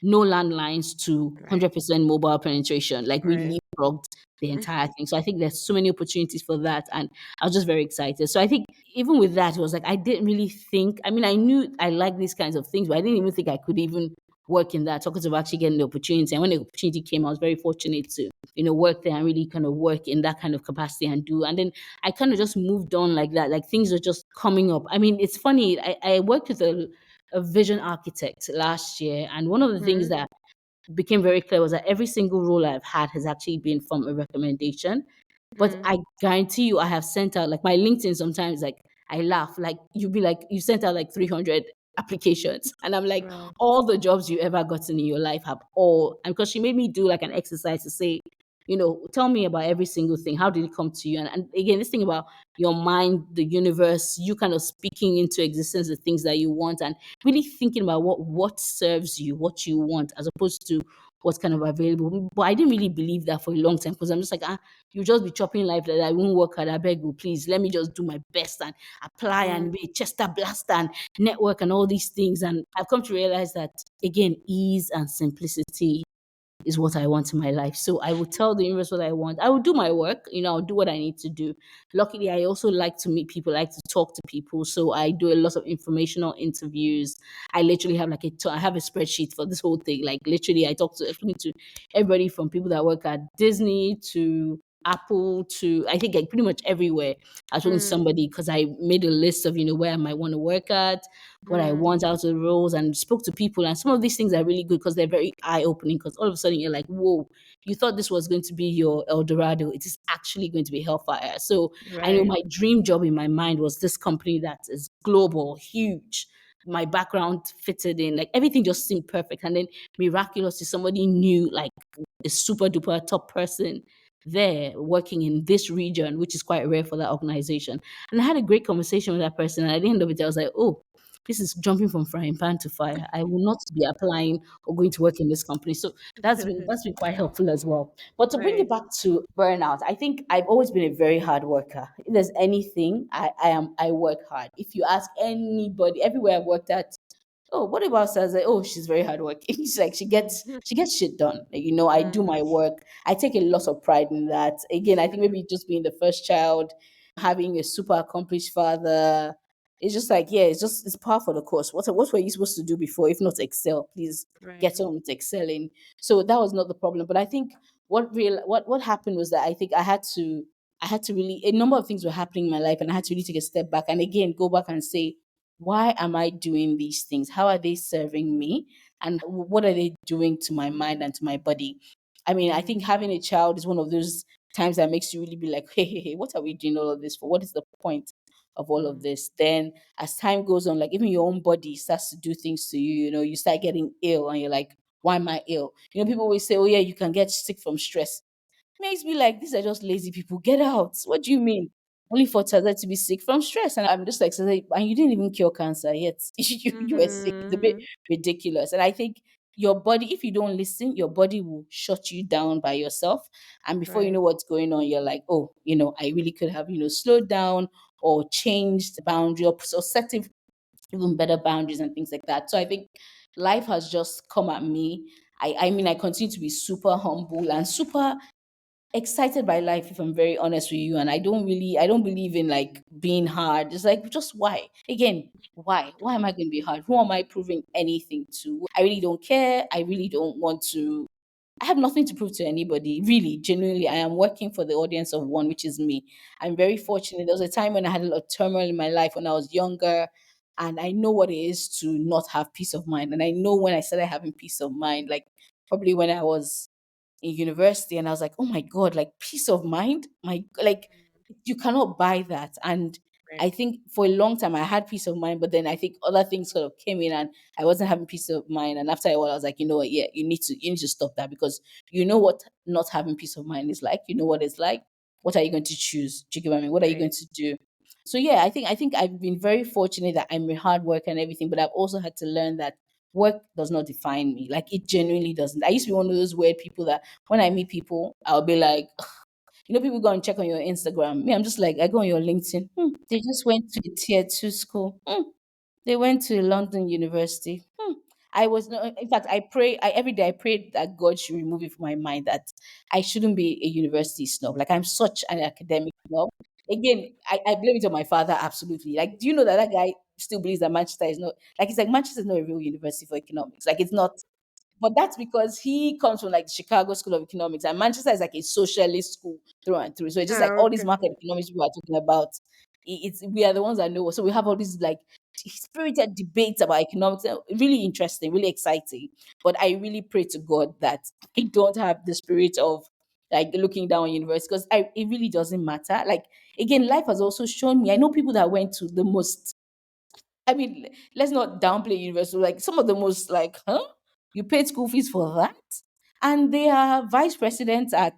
no landlines to right. 100% mobile penetration. Like we Right. leapfrogged the entire thing. So I think there's so many opportunities for that. And I was just very excited. So I think even with that, it was like I didn't really think. I mean, I knew I liked these kinds of things, but I didn't even think I could even work in that. Talking of actually getting the opportunity, and when the opportunity came, I was very fortunate to work there and really kind of work in that kind of capacity and do. And then I kind of just moved on like that. Like things were just coming up. I mean, it's funny. I worked with a vision architect last year, and one of the things Mm, that became very clear was that every single role I've had has actually been from a recommendation. But mm, I guarantee you, I have sent out like my LinkedIn sometimes, like I laugh, like you'd be like, you sent out like 300 applications. And I'm like, wow. all the jobs you ever gotten in your life have all, and because she made me do like an exercise to say, tell me about every single thing. How did it come to you? And again, this thing about your mind, the universe, you kind of speaking into existence the things that you want, and really thinking about what serves you, what you want, as opposed to what's kind of available. But I didn't really believe that for a long time, because I'm just like, you just be chopping life that I won't work hard. I beg you, please let me just do my best and apply and Mm, be Chester Blast and network and all these things. And I've come to realize that again, ease and simplicity is what I want in my life. So I will tell the universe what I want. I will do my work, I'll do what I need to do. Luckily, I also like to meet people, I like to talk to people. So I do a lot of informational interviews. I literally have like I have a spreadsheet for this whole thing. Like literally, I speak to everybody from people that work at Disney to Apple to, I think, like pretty much everywhere. I was talking to mm, somebody because I made a list of, where I might want to work at, what I mm, want out of the roles, and spoke to people. And some of these things are really good because they're very eye opening, because all of a sudden you're like, whoa, you thought this was going to be your El Dorado. It is actually going to be hellfire. So I know right. my dream job in my mind was this company that is global, huge. My background fitted in, like everything just seemed perfect. And then miraculously, somebody knew like a super duper top person there working in this region, which is quite rare for that organization. And I had a great conversation with that person. And at the end of it, I was like, oh, this is jumping from frying pan to fire. I will not be applying or going to work in this company. So that's been quite helpful as well. But to bring it Right. back to burnout, I think I've always been a very hard worker. If there's anything, I work hard. If you ask anybody, everywhere I've worked at, oh, what about Saze? Oh, she's very hardworking. She's like she gets shit done. Like, I do Mm, my work. I take a lot of pride in that. Again, I think yeah. maybe just being the first child, having a super accomplished father. It's just like, yeah, it's par for the course. What were you supposed to do before? If not excel, please Right. get on with excelling. So that was not the problem. But I think what happened was that I think I had to really, a number of things were happening in my life, and I had to really take a step back and again go back and say, why am I doing these things? How are they serving me? And what are they doing to my mind and to my body? I mean, I think Mm, having a child is one of those times that makes you really be like, hey, hey, hey, what are we doing all of this for? What is the point of all of mm, this? Then as time goes on, like even your own body starts to do things to you, you start getting ill and you're like, why am I ill? People always say, oh yeah, you can get sick from stress. Makes me like, these are just lazy people. Get out. What do you mean? Only for Taza to be sick from stress. And I'm just like, "Taza, and you didn't even cure cancer yet. You were sick. It's a bit mhm, ridiculous." And I think your body, if you don't listen, your body will shut you down by yourself. And before you right. know what's going on, you're like, oh, I really could have, slowed down or changed the boundary or setting even better boundaries and things like that. So I think life has just come at me. I mean, I continue to be super humble and super excited by life, if I'm very honest with you. And I don't believe in like being hard. It's like, just why? Again, why am I going to be hard? Who am I proving anything to? I really don't care. I really don't want to. I have nothing to prove to anybody. Really, genuinely, I am working for the audience of one, which is me. I'm very fortunate. There was a time when I had a lot of turmoil in my life when I was younger, and I know what it is to not have peace of mind. And I know when I started having peace of mind, like probably when I was in university, and I was like, oh my God, like peace of mind. Like you cannot buy that. And I Right. think for a long time I had peace of mind, but then I think other things sort of came in and I wasn't having peace of mind. And after a while I was like, you know what, yeah, you need to stop that, because you know what not having peace of mind is like. You know what it's like. What are you going to choose? Do you get what I mean? What are you Right. going to do? So yeah, I think I've been very fortunate that I'm a hard worker and everything, but I've also had to learn that work does not define me. Like it genuinely doesn't. I used to be one of those weird people that when I meet people, I'll be like, people go and check on your Instagram. Me, I'm just like, I go on your LinkedIn. They just went to a tier 2 school. They went to London University. I was no, in fact, every day I prayed that God should remove it from my mind that I shouldn't be a university snob. Like I'm such an academic snob. Again, I blame it on my father. Absolutely. Like, do you know that that guy still believes that Manchester is not like, it's like Manchester is not a real university for economics. Like it's not. But that's because he comes from like the Chicago School of Economics, and Manchester is like a socialist school through and through. So it's just like Oh, all these okay. market economics people are talking about. It's we are the ones that know. So we have all these like spirited debates about economics. Really interesting, really exciting. But I really pray to God that I don't have the spirit of like looking down on university, because it really doesn't matter. Like again, life has also shown me. I know people that went to the most, I mean, let's not downplay university. Like some of the most like, huh? You paid school fees for that? And they are vice presidents at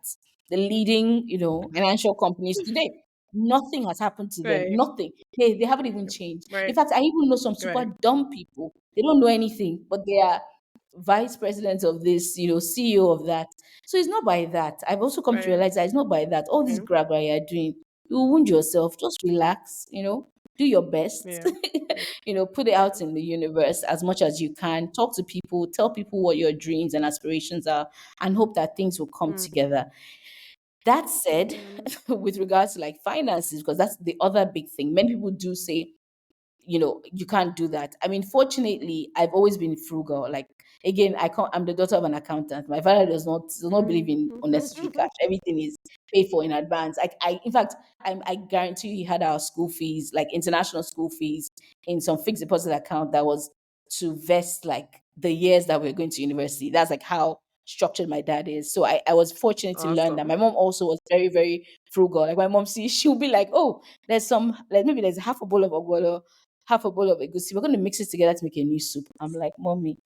the leading, financial companies today. Nothing has happened to them. Right. Nothing. They haven't even changed. In Right. fact, I even know some super Right. dumb people. They don't know anything, but they are vice presidents of this, CEO of that. So it's not by that. I've also come to Right. realize that it's not by that. All this Okay. grab that you're doing, you will wound yourself. Just relax, do your best. Yeah. Yeah. Put it out in the universe as much as you can. Talk to people, tell people what your dreams and aspirations are, and hope that things will come Mm, together. That said, yeah. with regards to like finances, because that's the other big thing. Many people do say, you can't do that. I mean, fortunately, I've always been frugal. Like again, I'm the daughter of an accountant. My father does not believe Mm. in unnecessary cash. Everything is paid for in advance. In fact, I guarantee you he had our school fees, like international school fees, in some fixed deposit account that was to vest like the years that we're going to university. That's like how structured my dad is. So I was fortunate to learn that. Awesome. My mom also was very, very frugal. Like my mom sees, she'll be like, oh, there's some, like maybe there's half a bowl of ogbono, half a bowl of egusi. We're going to mix it together to make a new soup. I'm like, mommy,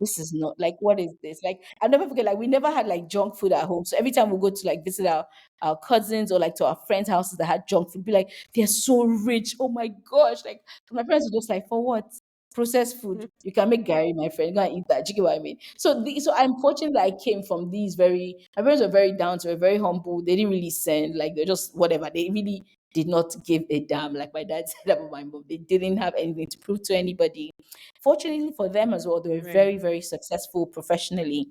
this is not like, what is this? Like, I'll never forget, like, we never had like junk food at home. So every time we go to like visit our cousins or like to our friends' houses that had junk food, be like, they're so rich. Oh my gosh. Like, my parents were just like, for what? Processed food. You can make Gary, my friend. Go and eat that. Do you get what I mean? So I'm fortunate that I came from these my parents were very down to, were very humble. They didn't really send, like, they're just whatever. They really did not give a damn, like my dad said about my mom. They didn't have anything to prove to anybody. Fortunately for them as well, they were Right. very, very successful professionally.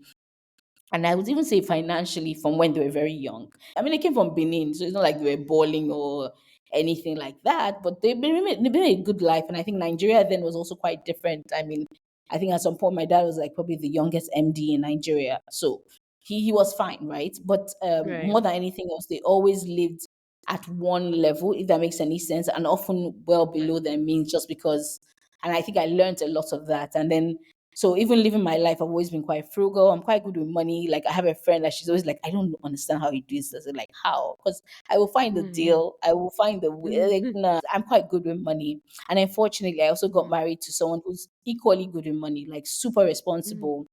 And I would even say financially from when they were very young. I mean, they came from Benin, so it's not like they were balling or anything like that, but they've been a good life. And I think Nigeria then was also quite different. I mean, I think at some point my dad was like probably the youngest MD in Nigeria. So he was fine, right? But Right. more than anything else, they always lived at one level, if that makes any sense, and often well Right. below their means just because. And I think I learned a lot of that. And then so even living my life, I've always been quite frugal. I'm quite good with money. Like I have a friend that she's always like, I don't understand how you do this. I said, like, how? Because I will find the Mhm. deal. I will find the way. Like, Mhm. nah, I'm quite good with money. And unfortunately, I also got Mhm. married to someone who's equally good with money, like super Mhm. responsible.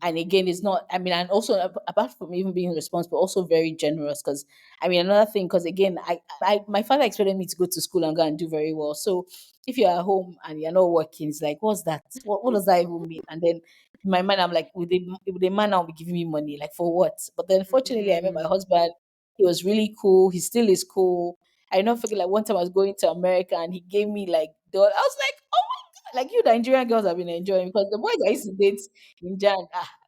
And again, it's not, I mean, and also apart from even being responsible, also very generous. Because I mean, another thing, because again, my father expected me to go to school and go and do very well. So if you're at home and you're not working, it's like, what's that? What does that even mean? And then in my mind, I'm like, with the man now be giving me money, like for what? But then fortunately, I met my Mhm. husband. He was really cool. He still is cool. I not forget, like one time I was going to America and he gave me like I was like, oh my god, like you Nigerian girls have been enjoying because the boys I used to date in Jan,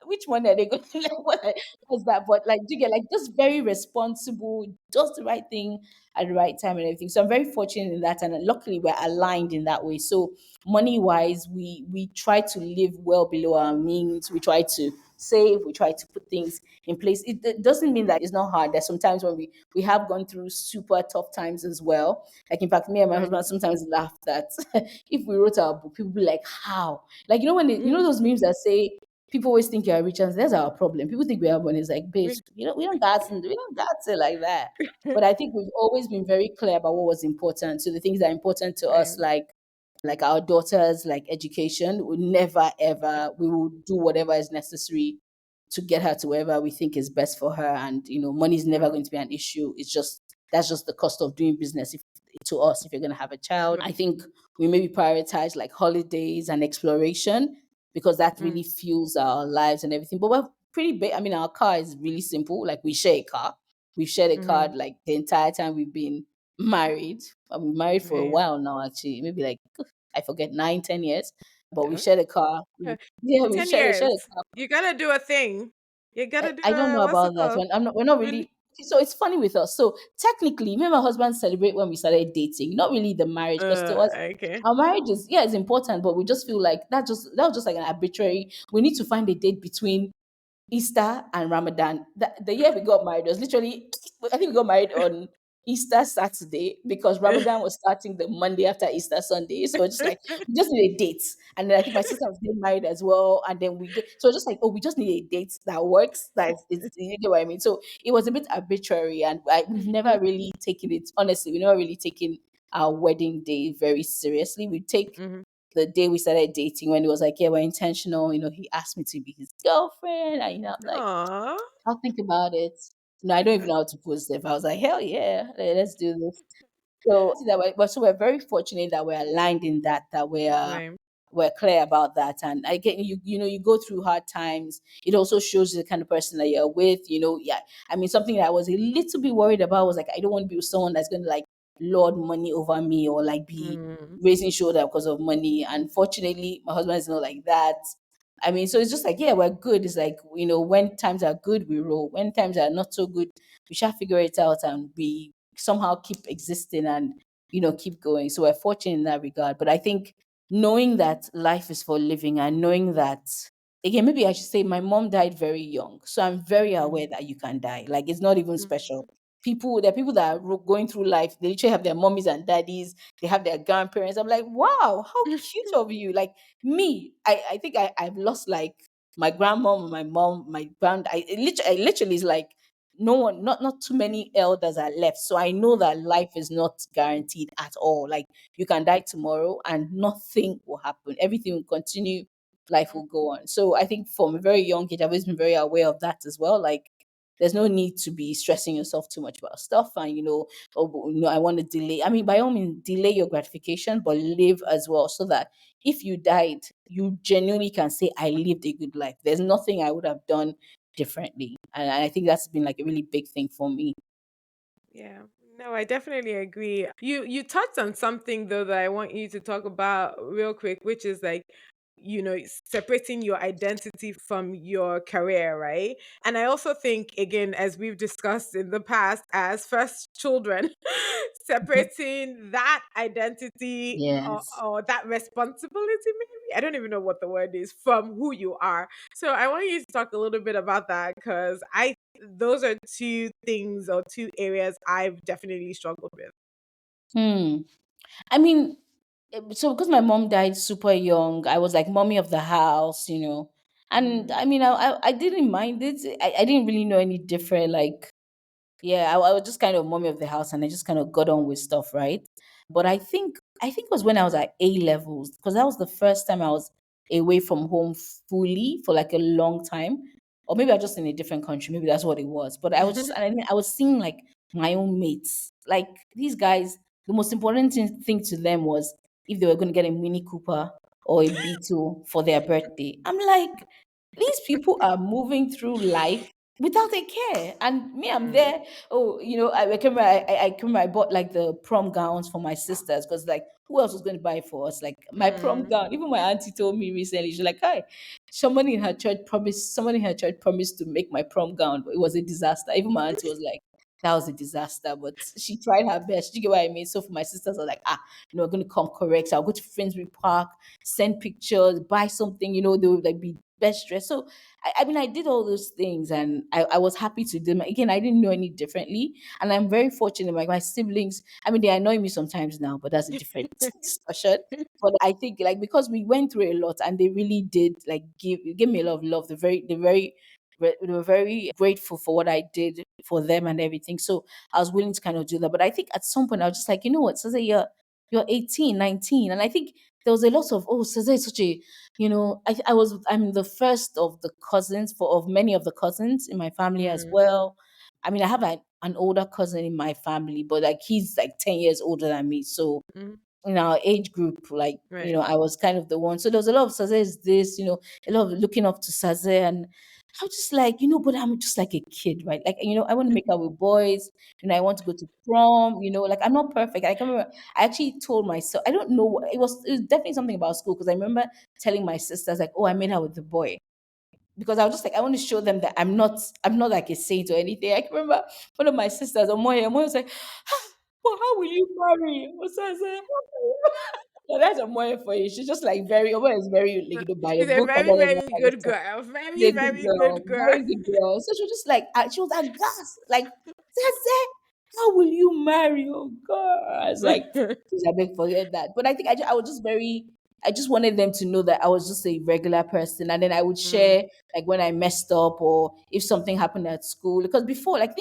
which one are they going to like? What's that? But like, do you get like just very responsible, does the right thing at the right time and everything. So I'm very fortunate in that, and luckily we're aligned in that way. So money wise, we try to live well below our means. We try to save. We try to put things in place. It doesn't mean that it's not hard. There's sometimes when we have gone through super tough times as well. Like in fact, me and my Right. husband sometimes laugh that if we wrote our book, people be like, "How?" Like you know Mhm. those memes that say people always think you're rich, and that's our problem. People think we have money. It's like, babes, Which- we don't got it like that. But I think we've always been very clear about what was important. So the things that are important to Right. us, like our daughters, like education, we never ever we will do whatever is necessary to get her to wherever we think is best for her. And money is never Mhm. going to be an issue. It's just that's just the cost of doing business to us if you're going to have a child. I think we maybe prioritize like holidays and exploration because that Mhm. really fuels our lives and everything. But we're pretty big. I mean, our car is really simple. Like we share a car. We've shared a car Mhm. like the entire time we've been married. And we've married for a Right. while now, actually, maybe like I forget 9, 10 years. But we Oh, shared a car. okay. Yeah, 10 years. shared a car. You gotta do a thing. You gotta do I don't know a what's it about that. called? We're not Really? really. So it's funny with us. So technically, me and my husband celebrate when we started dating, not really the marriage, because to us, Okay. our marriage is yeah, it's important, but we just feel like that was just like an arbitrary. We need to find a date between Easter and Ramadan. The year we got married was literally, I think we got married on Easter Saturday because Ramadan was starting the Monday after Easter Sunday. So it's just like, we just need a date. And then I think my sister was getting married as well. And then so just like, oh, we just need a date that works. You get what I mean? So it was a bit arbitrary. And we've never really taken it, honestly, we've never really taken our wedding day very seriously. We take Mhm. the day we started dating when it was like, yeah, we're intentional. He asked me to be his girlfriend. And, I'm like, Aw. I'll think about it. No, I don't even know how to post it. I was like, hell yeah, let's do this. So we're very fortunate that we're aligned in that Right. we're clear about that. And I get you go through hard times. It also shows you the kind of person that you're with. Yeah. I mean, something that I was a little bit worried about was like I don't want to be with someone that's going to like lord money over me or like be Mm. raising shoulder because of money. And fortunately, my husband is not like that. I mean, so it's just like, yeah, we're good. It's like, when times are good, we roll. When times are not so good, we shall figure it out and we somehow keep existing and, keep going. So we're fortunate in that regard. But I think knowing that life is for living and knowing that, again, maybe I should say my mom died very young. So I'm very aware Mhm. that you can die. Like, it's not even special. Mhm. There are people that are going through life. They literally have their mommies and daddies. They have their grandparents. I'm like, wow, how cute of you. Like, me, I think I've lost like my grandmom, my mom, my grand. I literally is like no one, not too many elders are left. So I know that life is not guaranteed at all. Like you can die tomorrow and nothing will happen. Everything will continue life will go on. So I think from a very young age, I've always been very aware of that as well. Like there's no need to be stressing yourself too much about stuff. And oh, I want to delay. I mean, by all means, delay your gratification, but live as well, so that if you died, you genuinely can say, "I lived a good life." There's nothing I would have done differently, and I think that's been like a really big thing for me. Yeah. No, I definitely agree. You touched on something though that I want you to talk about real quick, which is like, separating your identity from your career, right? And I also think, again, as we've discussed in the past, as first children, separating that identity, Yes. or that responsibility, maybe I don't even know what the word is, from who you are. So I want you to talk a little bit about that, because I those are two things or two areas I've definitely struggled with. Hmm. I mean, so because my mom died super young, I was like mommy of the house. And Mm. I mean, I didn't mind it. I didn't really know any different. Like, yeah, I was just kind of mommy of the house, and I just kind of got on with stuff, right? But I think it was when I was at A levels, because that was the first time I was away from home fully for like a long time, or maybe I was just in a different country. Maybe that's what it was. But I was just, and I was seeing like my own mates, like these guys. The most important thing to them was if they were going to get a Mini Cooper or a Beetle for their birthday. I'm like, these people are moving through life without a care. And me, I'm Mm. there. Oh, I can remember I can remember I bought like the prom gowns for my sisters, because like who else was going to buy it for us? Like my prom Mm. gown. Even my auntie told me recently, she's like, "Hi, someone in her church promised to make my prom gown, but it was a disaster." Even my auntie was like, that was a disaster, but she tried her best. Do you get what I mean? So for my sisters, I was like, I'm going to come correct. So I'll go to Finsbury Park, send pictures, buy something, they would like be best dressed. So I mean, I did all those things, and I was happy to do them. Again, I didn't know any differently. And I'm very fortunate. Like my siblings, I mean, they annoy me sometimes now, but that's a different discussion. But I think like because we went through a lot, and they really did like give me a lot of love. They were very grateful for what I did for them and everything. So I was willing to kind of do that. But I think at some point I was just like, you know what, Saze, you're 18, 19. And I think there was a lot of, oh, Saze is such a, I'm the first of the cousins of many of the cousins in my family as Mm. well. I mean, I have an older cousin in my family, but like he's like 10 years older than me. So Mm. in our age group, like, Right. I was kind of the one. So there was a lot of Saze is this, a lot of looking up to Saze. And I was just like, but I'm just like a kid, right? Like, I want to make out with boys, I want to go to prom, like I'm not perfect. I can remember I actually told myself, I don't know, it was definitely something about school, because I remember telling my sisters, like, oh, I made out with the boy. Because I was just like, I want to show them that I'm not like a saint or anything. I can remember one of my sisters, Omoye was like, well, how will you marry? What's that? So that's a more for you. She's just like very, Omoye is very, like, by the She's a book and very, all of that very kind of good stuff. girl. She's Very, a good very girl, good girl. very good girl. So she was just like, she was aghast, like, Sese, how will you marry? Oh God. I was like, please, I beg, forget that. But I think I was just I just wanted them to know that I was just a regular person. And then I would Mm. share, like, when I messed up or if something happened at school. Because before, like,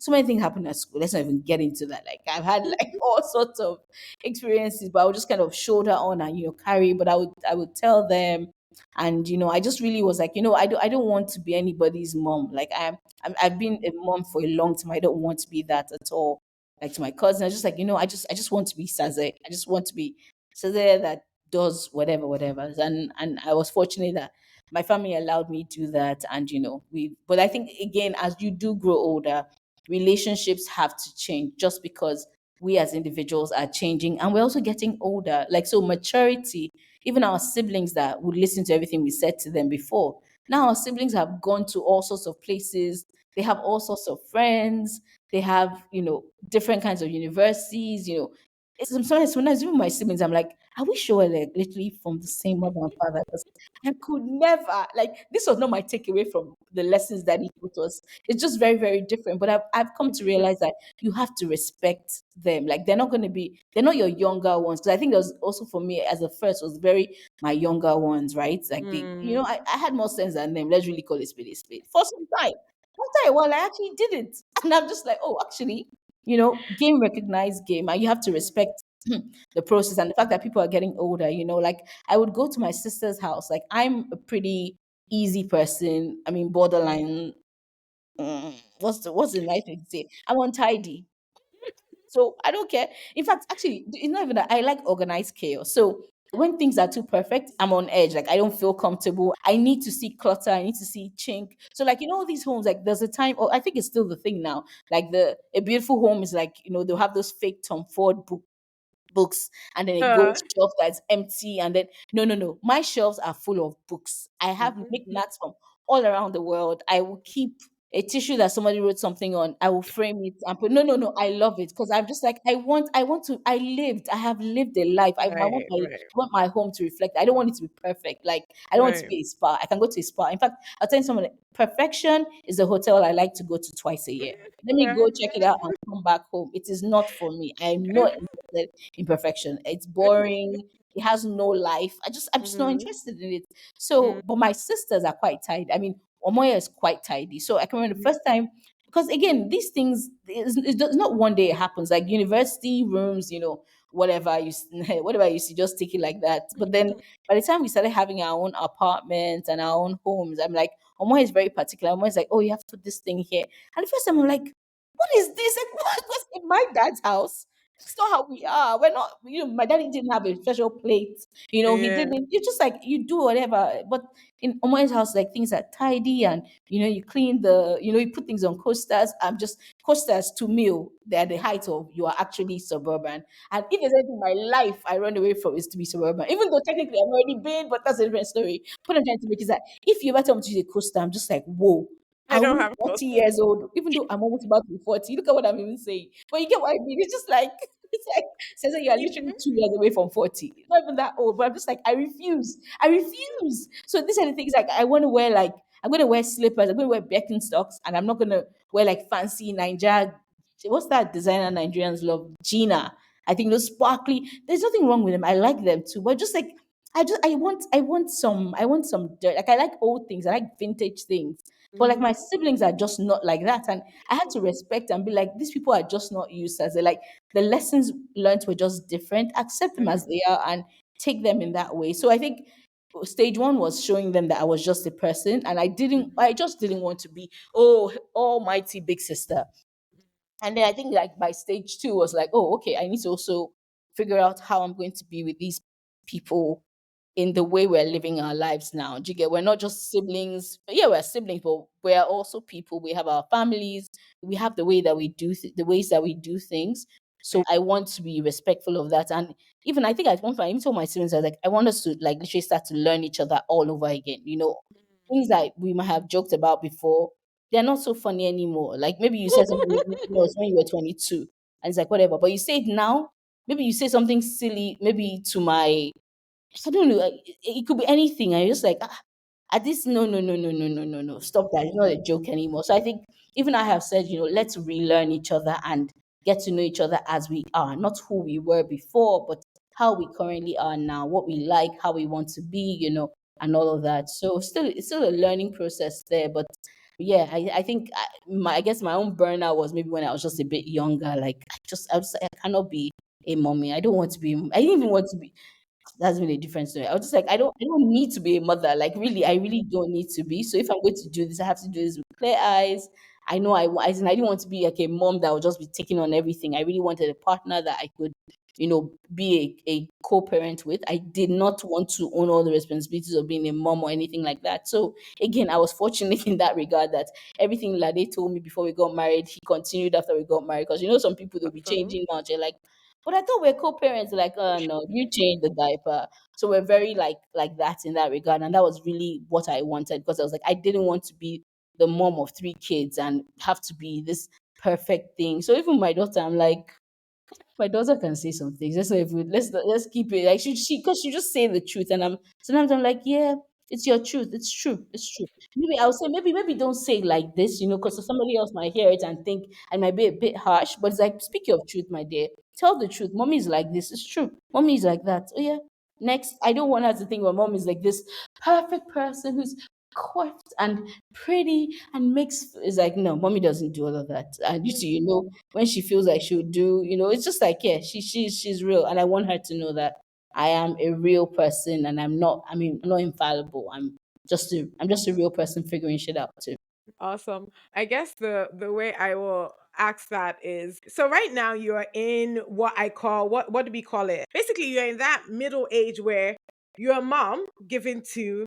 so many things happened at school. Let's not even get into that. Like, I've had, like, all sorts of experiences, but I would just kind of shoulder on and, carry. But I would tell them. And, I just really was like, I don't want to be anybody's mom. Like, I've been a mom for a long time. I don't want to be that at all. Like to my cousin, I was just like, I just want to be Saze. I just want to be Saze that does whatever, whatever. And I was fortunate that my family allowed me to do that. And but I think again, as you do grow older, relationships have to change, just because we as individuals are changing, and we're also getting older. Like, so maturity, even our siblings that would listen to everything we said to them before, now our siblings have gone to all sorts of places. They have all sorts of friends. They have, different kinds of universities. Sometimes even my siblings, I'm like, I wish you were like literally from the same mother and father, because I could never, like, this was not my takeaway from the lessons that he taught us. It's just very, very different. But I've come to realize that you have to respect them. Like, they're not your younger ones. Because I think there was also, for me as a first, was very my younger ones, right? Like, Mm. I had more sense than them. Let's really call it spade a spade for some time. After a while, I actually did it. And I'm just like, oh, actually, game recognized game, and you have to respect the process and the fact that people are getting older, like I would go to my sister's house. Like I'm a pretty easy person. I mean, borderline. What's the nice thing to say? I'm untidy. So I don't care. In fact, actually, it's not even that I like organized chaos. So when things are too perfect, I'm on edge. Like I don't feel comfortable. I need to see clutter. I need to see chink. So like these homes, like there's a time, or I think it's still the thing now. Like a beautiful home is like they'll have those fake Tom Ford books, and then a gold Uh, shelf that's empty, and then no, my shelves are full of books. I have mhm. knickknacks from all around the world. I will keep a tissue that somebody wrote something on. I will frame it and put no, I love it because I'm just like I want to I have lived a life. Right, right, I want my home to reflect. I don't want it to be perfect. Like I don't want it to right. be a spa. I can go to a spa. In fact, I'll tell you something. Perfection is a hotel I like to go to twice a year. Let me go Yeah. check it out and come back home. It is not for me. I'm not interested imperfection. It's boring. It has no life. I'm just not Mhm, interested in it. So, but my sisters are quite tidy. I mean, Omoya is quite tidy. So I can remember the mhm, first time, because again, these things, it's not one day it happens. Like university rooms, whatever whatever you see, just take it like that. But then by the time we started having our own apartments and our own homes, I'm like, Omoya is very particular. Omoya is like, oh, you have to put this thing here. And the first time I'm like, what is this? Like, what's in my dad's house? It's not how we are. We're not, my daddy didn't have a special plate. He yeah. didn't. It's just like you do whatever. But in Omoy's house, like things are tidy and, you clean you put things on coasters. I'm just, coasters to me, they're the height of you are actually suburban. And if there's anything in my life I run away from is to be suburban. Even though technically I've already been, but that's a different story. What I'm trying to make is that if you ever tell me to use a coaster, I'm just like, whoa. I Are don't we have 40 coasters. years old? Even though I'm almost about to be 40. Look at what I'm even saying. But you get what I mean? It's just like, it's like, says that you are literally Mhm. 2 years away from 40. It's not even that old, but I'm just like, I refuse. I refuse. So these are the things like I want to wear, like, I'm going to wear slippers, I'm going to wear Birkenstocks, and I'm not going to wear like fancy Nigeria. What's that designer Nigerians love? Gina. I think those sparkly, there's nothing wrong with them. I like them too. But just like, I want some dirt. Like I like old things. I like vintage things. But like my Mhm. siblings are just not like that. And I had to respect and be like, these people are just not used as they like the lessons learned were just different. Accept them as Mhm. they are and take them in that way. So I think stage one was showing them that I was just a person and I just didn't want to be, oh, almighty big sister. And then I think like by stage two was like, oh, okay, I need to also figure out how I'm going to be with these people in the way we're living our lives now. Do you get? We're not just siblings. Yeah, we're siblings, but we're also people. We have our families. We have the way that we do the ways that we do things. So Right. I want to be respectful of that. And even I think at one point I even told my siblings, I was like, I want us to like literally start to learn each other all over again. Things that we might have joked about before, they're not so funny anymore. Like maybe you said something ridiculous when you were 22, and it's like whatever. But you say it now. Maybe you say something silly, maybe to my I don't know. It could be anything. I just like at this. No, no, no, no, no, no, no, no. Stop that. It's not a joke anymore. So I think even I have said, let's relearn each other and get to know each other as we are, not who we were before, but how we currently are now, what we like, how we want to be, and all of that. So it's still a learning process there. But yeah, I think I guess my own burnout was maybe when I was just a bit younger. Like I cannot be a mommy. I don't want to be. I didn't even want to be. That's been a different story. I was just like, I don't need to be a mother. Like really, I really don't need to be. So if I'm going to do this, I have to do this with clear eyes. I know as in I didn't want to be like a mom that would just be taking on everything. I really wanted a partner that I could, be a co-parent with. I did not want to own all the responsibilities of being a mom or anything like that. So again, I was fortunate in that regard that everything Lade told me before we got married, he continued after we got married. Because some people they'll be Awesome. changing now. They're like, but I thought we're co-parents. Like, oh no, you changed the diaper. So we're very like that in that regard. And that was really what I wanted because I was like, I didn't want to be the mom of three kids and have to be this perfect thing. So even my daughter, I'm like, my daughter can say some things. Let's not even, let's keep it like she because she just say the truth. And sometimes I'm like, yeah, it's your truth. It's true. It's true. Maybe I'll say maybe don't say it like this, because somebody else might hear it and think I might be a bit harsh. But it's like speak your truth, my dear. Tell the truth. Mommy is like this. It's true. Mommy is like that. Oh yeah. Next, I don't want her to think my mom is like this perfect person who's coiffed and pretty and makes it's like no, mommy doesn't do all of that. And when she feels like she'll do, it's just like yeah, she's real, and I want her to know that I am a real person, and I'm not infallible. I'm just a real person figuring shit out too. Awesome. I guess the way I will ask that is, so right now you're in what I call, what do we call it? Basically, you're in that middle age where you're a mom given to,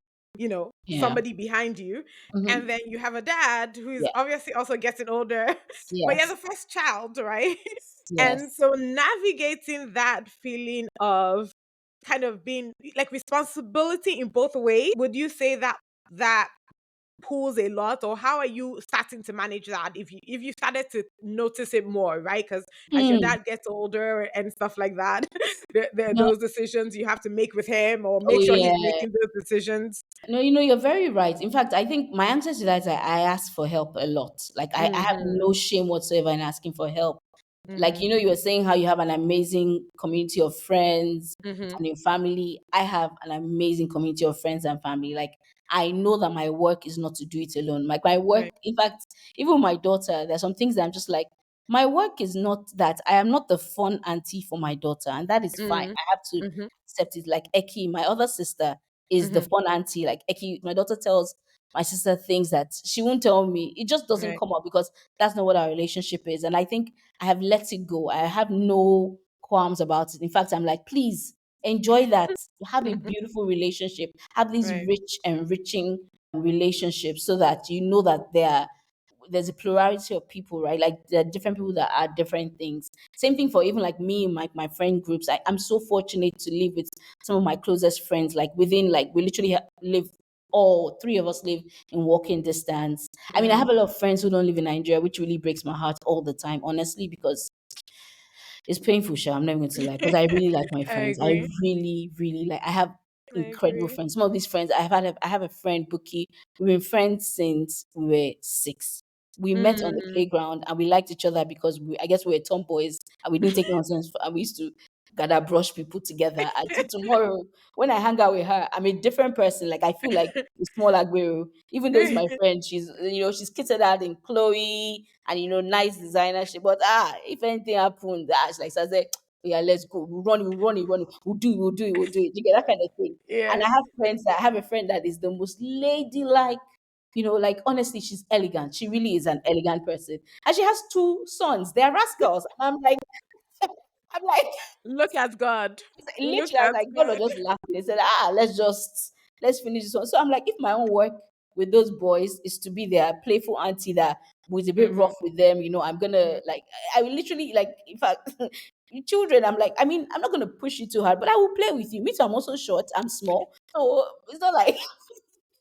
Yeah. somebody behind you, and Hmm. then you have a dad who's Yeah. obviously also getting older, but you're Yes. the first child, right? And Yes. so navigating that feeling of kind of being like responsibility in both ways, would you say that pulls a lot, or how are you starting to manage that if you started to notice it more, right? Because as your Hmm. dad gets older and stuff like that, there are No. those decisions you have to make with him, or Oh make sure he's yeah. making those decisions. No, you're very right. In fact, I think my answer to that is I ask for help a lot. Like I have Mhm. no shame whatsoever in asking for help. Like, Mhm. you were saying how you have an amazing community of friends Mhm. and your family. I have an amazing community of friends and family. Like, I know that my work is not to do it alone. Like, my work, Right. in fact, even with my daughter, there's some things that I'm just like, my work is not that. I am not the fun auntie for my daughter, and that is fine. Mhm. I have to Mhm. accept it. Like, Eki, my other sister, is the Mhm. fun auntie. Like, Eki, my daughter tells my sister things that she won't tell me. It just doesn't Right. come up because that's not what our relationship is. And I think I have let it go. I have no qualms about it. In fact, I'm like, please enjoy that. Have a beautiful relationship. Have these Right. rich, enriching relationships so that you know that there's a plurality of people, right? Like there are different people that are different things. Same thing for even like me and my friend groups. I'm so fortunate to live with some of my closest friends. Like within like we literally live all three of us live in walking distance. I mean, I Mm. have a lot of friends who don't live in Nigeria, which really breaks my heart all the time, honestly, because it's painful, sure. I'm not even going to lie, because I really like my I friends. I agree. really, really like. I have I incredible agree. friends. Some of these friends, I have a friend, Bookie. We've been friends since we were 6. We met on the Mm. playground and we liked each other because I guess we were tomboys and we didn't take nonsense. And we used to gather brush people together. Until tomorrow, when I hang out with her, I'm a different person. Like I feel like a small Aguero. Even though it's my friend, she's kitted out in Chloe and nice designer shit. But if anything happens, it's like Saze, yeah, let's go. We'll run it. We'll do it. You get that kind of thing. And Yeah. I have a friend that is the most ladylike, like honestly, she's elegant. She really is an elegant person. And she has 2 sons. They're rascals. And I'm like, Look at God. Look literally, I was at like, God was God. just laughing. They said, let's finish this one. So I'm like, if my own work with those boys is to be their playful auntie that was a bit Mhm. rough with them, I'm gonna Mhm. like, I will literally like, in fact, children, I'm like, I mean, I'm not gonna push you too hard, but I will play with you. Me too, I'm also short, I'm small, so it's not like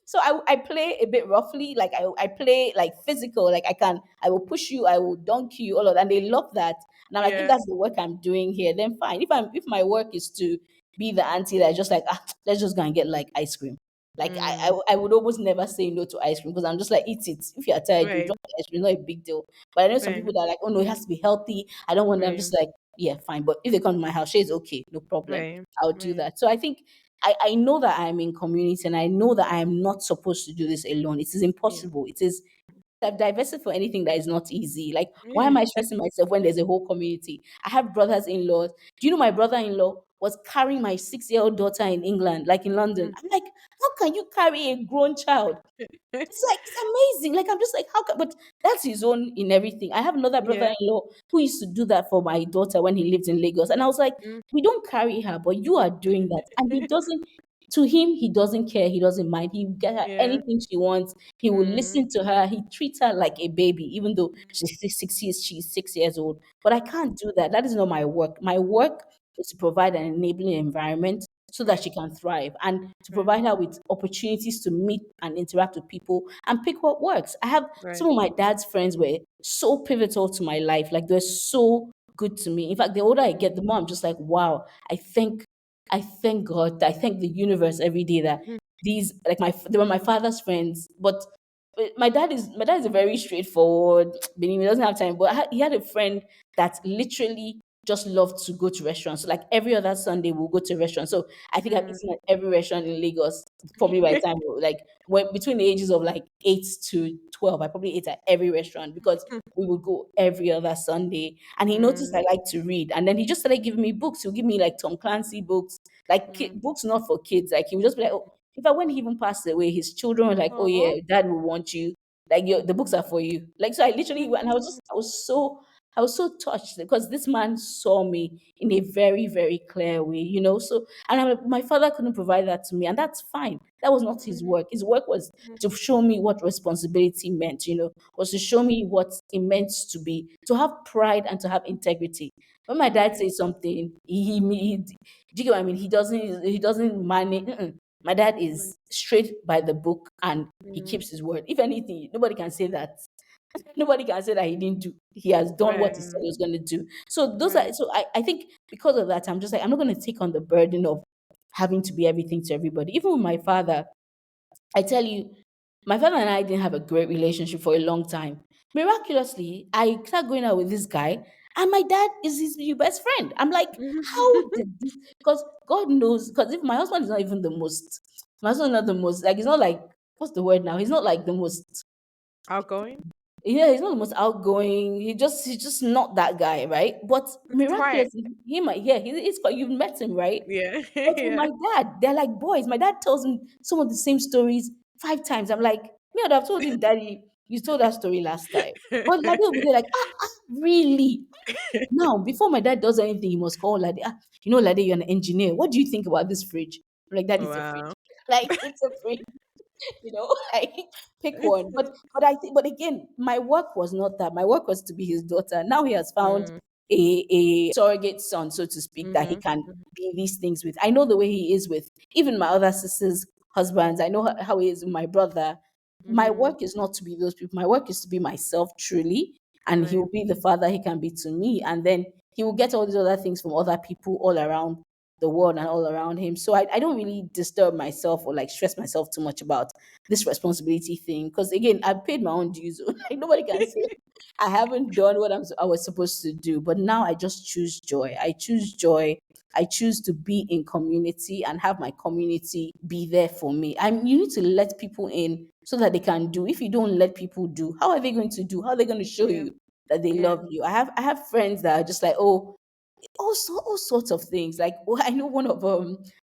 so I play a bit roughly, like I play like physical, like I will push you, I will dunk you, all of that. And they love that. And I'm like, if Yeah. that's the work I'm doing here, then fine. If my work is to be the auntie that just like, let's just go and get like ice cream. Like Mm. I would almost never say no to ice cream because I'm just like, eat it. If you're tired, you Right. drop the ice cream, not a big deal. But I know some Right. people that are like, oh no, it has to be healthy. I don't want them. I'm Right. just like, yeah, fine. But if they come to my house, she's okay, no problem. Right. I'll do Right. that. So I think I know that I'm in community and I know that I am not supposed to do this alone. It is Yeah. impossible. It is I've divested for anything that is not easy. Like, why am Yeah. I stressing myself when there's a whole community? I have brothers in laws. Do you know my brother in law was carrying my 6-year-old daughter in England, like in London? Mm. I'm like, how can you carry a grown child? It's like it's amazing. Like I'm just like, how can but that's his own in everything. I have another Yeah. brother-in-law who used to do that for my daughter when he lived in Lagos. And I was like, Mm. we don't carry her, but you are doing that. And he doesn't to him, he doesn't care, he doesn't mind. He will get her Yeah. anything she wants. He will Mm. listen to her. He treats her like a baby, even though she's 6 years old. But I can't do that. That is not my work. My work is to provide an enabling environment so that Right. she can thrive and to Right. provide her with opportunities to meet and interact with people and pick what works. I have Right. some of my dad's friends were so pivotal to my life. Like they're so good to me. In fact, the older I get, the more I'm just like, wow, I thank God, I thank the universe every day that Mm. these like they were my father's friends, but my dad is a very straightforward. He doesn't have time, but he had a friend that literally just love to go to restaurants. So like every other Sunday, we'll go to a restaurant. So I think I've Mm. eaten at every restaurant in Lagos. Probably by the time like when between the ages of like 8 to 12, I probably ate at every restaurant because we would go every other Sunday. And he noticed I Mm. like to read, and then he just started giving me books. He'll give me like Tom Clancy books, like Mm. books not for kids. Like he would just be like, oh, in fact, when he even passed away, his children were like, "Oh Aw. yeah, Dad will want you. Like the books are for you." Like so, I literally went, and I was so touched because this man saw me in a very, very clear way, you know. So, and my father couldn't provide that to me, and that's fine. That was not his Mhm. work. His work was to show me what responsibility meant, you know, was to show me what it meant to be, to have pride and to have integrity. When my dad Right. says something, do you get what I mean? He doesn't manage. My dad Mm. is straight by the book and he Mm. keeps his word. If anything, nobody can say that. Nobody can say that he didn't do. He has done what he said Right. he was going to do. So those are Right. so I think because of that, I'm just like, I'm not going to take on the burden of having to be everything to everybody. Even with my father, I tell you, my father and I didn't have a great relationship for a long time. Miraculously, I started going out with this guy, and my dad is his new best friend. I'm like, how did this? Because God knows, because if my husband is not even the most, my husband is not the most, like, he's not like, what's the word now? He's not like the most, Outgoing. yeah, he's not the most outgoing. He's just not that guy, right? But It's quiet. miraculously, he might, yeah, he's quite, you've met him, right? Yeah. But with Yeah. my dad, they're like boys. My dad tells him some of the same stories 5 times. I'm like, me, I'd have told him, Daddy, you told that story last time. But Lade will be there like, really? Now, before my dad does anything, he must call Lade. Lade, you're an engineer. What do you think about this fridge? I'm like, that is a fridge. Wow. Like, it's a fridge. Like pick one. But again, my work was not that. My work was to be his daughter. Now he has found Mm. a surrogate son, so to speak, that he Mhm. can be these things with. I know the way he is with even my other sisters' husbands. I know how he is with my brother. My Mhm. work is not to be those people. My work is to be myself truly, and he Right. will be the father he can be to me, and then he will get all these other things from other people all around the world and all around him. So I don't really disturb myself or like stress myself too much about this responsibility thing. Because again, I paid my own dues. Like nobody can say I haven't done what I was supposed to do. But now I just choose joy. I choose joy. I choose to be in community and have my community be there for me. You need to let people in so that they can do. If you don't let people do, how are they going to do? How are they going to show Yeah. you that they Yeah. love you? I have friends that are just like, oh, all sorts of things. Like I know one of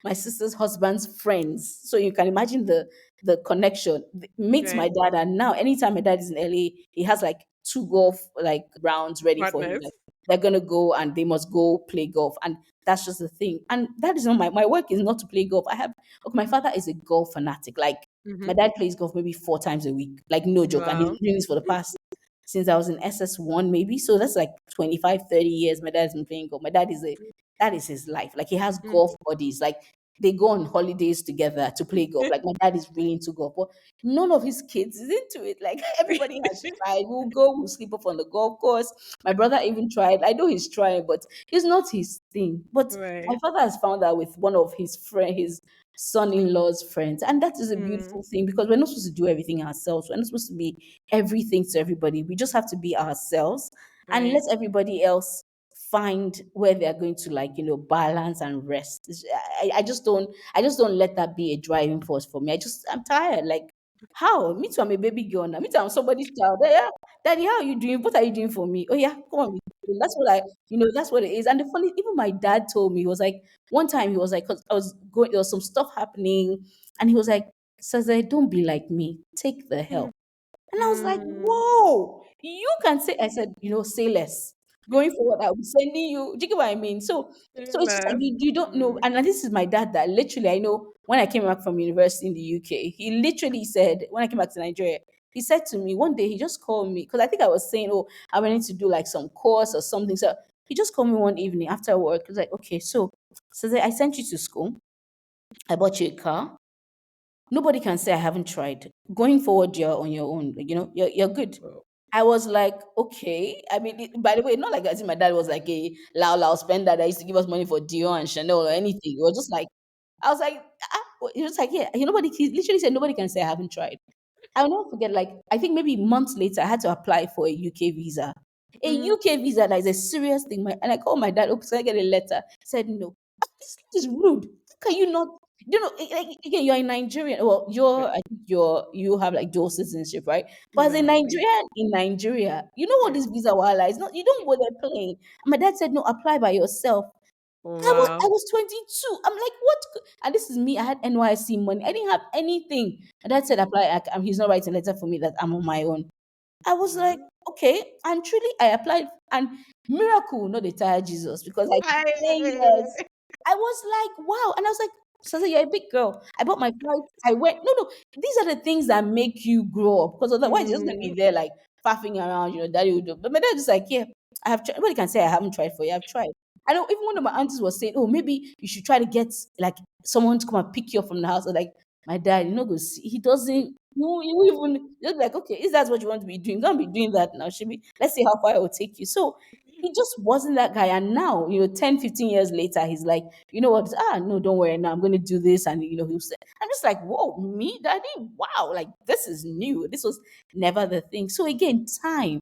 my sister's husband's friends. So you can imagine the connection. Meets my Right. dad, and now anytime my dad is in LA, he has like two golf like rounds ready for him. Like Partners. they're gonna go and they must go play golf, and that's just the thing. And that is not my work is not to play golf. Okay, my father is a golf fanatic. Like my Mhm. dad plays golf maybe 4 times a week, like no joke, and he's Wow. been doing this for the past since I was in SS1, maybe. So that's like 25, 30 years my dad's been playing golf. That is his life. Like he has Mm. golf buddies. Like they go on holidays together to play golf. Like my dad is really into golf, but none of his kids is into it. Like everybody has tried. We'll sleep off on the golf course. My brother even tried. I know he's trying, but it's not his thing. But my Right. father has found out with one of his son-in-law's friends. And that is a Mm. beautiful thing because we're not supposed to do everything ourselves. We're not supposed to be everything to everybody. We just have to be ourselves and let Right. everybody else find where they're going to balance and rest. I just don't let that be a driving force for me. I'm tired. Like how? Me too, I'm a baby girl now. Me too, I'm somebody's child. Yeah, daddy, how are you doing? What are you doing for me? Oh yeah, come on. That's what that's what it is. And the funny, even my dad told me, he was like, one time he was like, because I was going, there was some stuff happening, and he was like, Saze, don't be like me. Take the Mm. help. And I was like, Mm. whoa, you can say, I said, say less. Going forward, I'll be sending you. Do you get what I mean? So it's just like Love. you don't know. Mm. And this is my dad that literally I know when I came back from university in the UK, he literally said, when I came back to Nigeria, he said to me one day, he just called me because I think I was saying, oh, I wanted to do like some course or something. So he just called me one evening after work. He was like, okay, so I sent you to school. I bought you a car. Nobody can say I haven't tried. Going forward, you're on your own. You're good. Well, I was like, okay. I mean, by the way, not like as if my dad was like a loud spender that used to give us money for Dior and Chanel or anything. It was just like, I was like, he was like, yeah, he literally said, nobody can say I haven't tried. I'll never forget, like, I think maybe months later, I had to apply for a UK visa. A Mm-hmm. UK visa, that is a serious thing. And I called my dad, "Oh, can I get a letter?" He said, "No." This is rude. Can you not? You know, like, again, you're a Nigerian. Well, I think you have like dual citizenship, right? But as a No, we. Nigerian in Nigeria, you know what Yeah. this visa wala is not. You don't go there playing. And my dad said, "No, apply by yourself." I Wow. was 22. I'm like, what? And this is me. I had NYC money. I didn't have anything. And dad said, apply. He's not writing a letter for me that I'm on my own. I was like, Mhm. okay. And truly, I applied. And miracle, not the tire Jesus, because I say I, yes. I was like, wow. And I was like, Saze, you're a big girl. I bought my flights. I went. No, no. These are the things that make you grow up. Because otherwise, you're just going to be mm, there like faffing around, daddy would do. But my dad just like, yeah, I have tried. Nobody can say I haven't tried for you. I've tried. I know even one of my aunties was saying, oh, maybe you should try to get like someone to come and pick you up from the house. Or like, my dad, go see, he doesn't, you even, just like, okay, is that what you want to be doing? Don't be doing that now, should be, let's see how far it will take you. So he just wasn't that guy. And now, 10, 15 years later, he's like, you know what? No, don't worry. Now I'm going to do this. And, he'll say, I'm just like, whoa, me, daddy? Wow. Like, this is new. This was never the thing. So again, time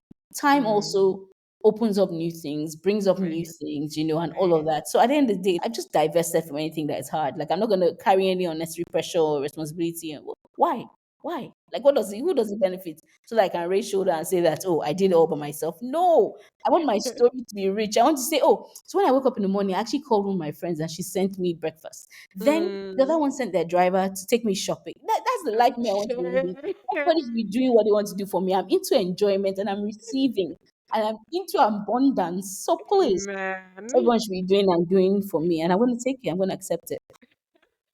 mm, also opens up new things, brings up new right, things, and all of right. that. So at the end of the day, I've just divested from anything that is hard. Like I'm not gonna carry any unnecessary pressure or responsibility. And why? Why? Like who does it benefit? So that I can raise shoulder and say that, oh, I did it all by myself. No. I want my story to be rich. I want to say, oh, so when I woke up in the morning, I actually called one of my friends and she sent me breakfast. Then the other Mm. one sent their driver to take me shopping. That's the life me I want to be living. Shit. Everybody should be doing what they want to do for me. I'm into enjoyment and I'm receiving and I'm into abundance. So please, Man, everyone should be doing and doing for me. And I'm going to take it. I'm going to accept it.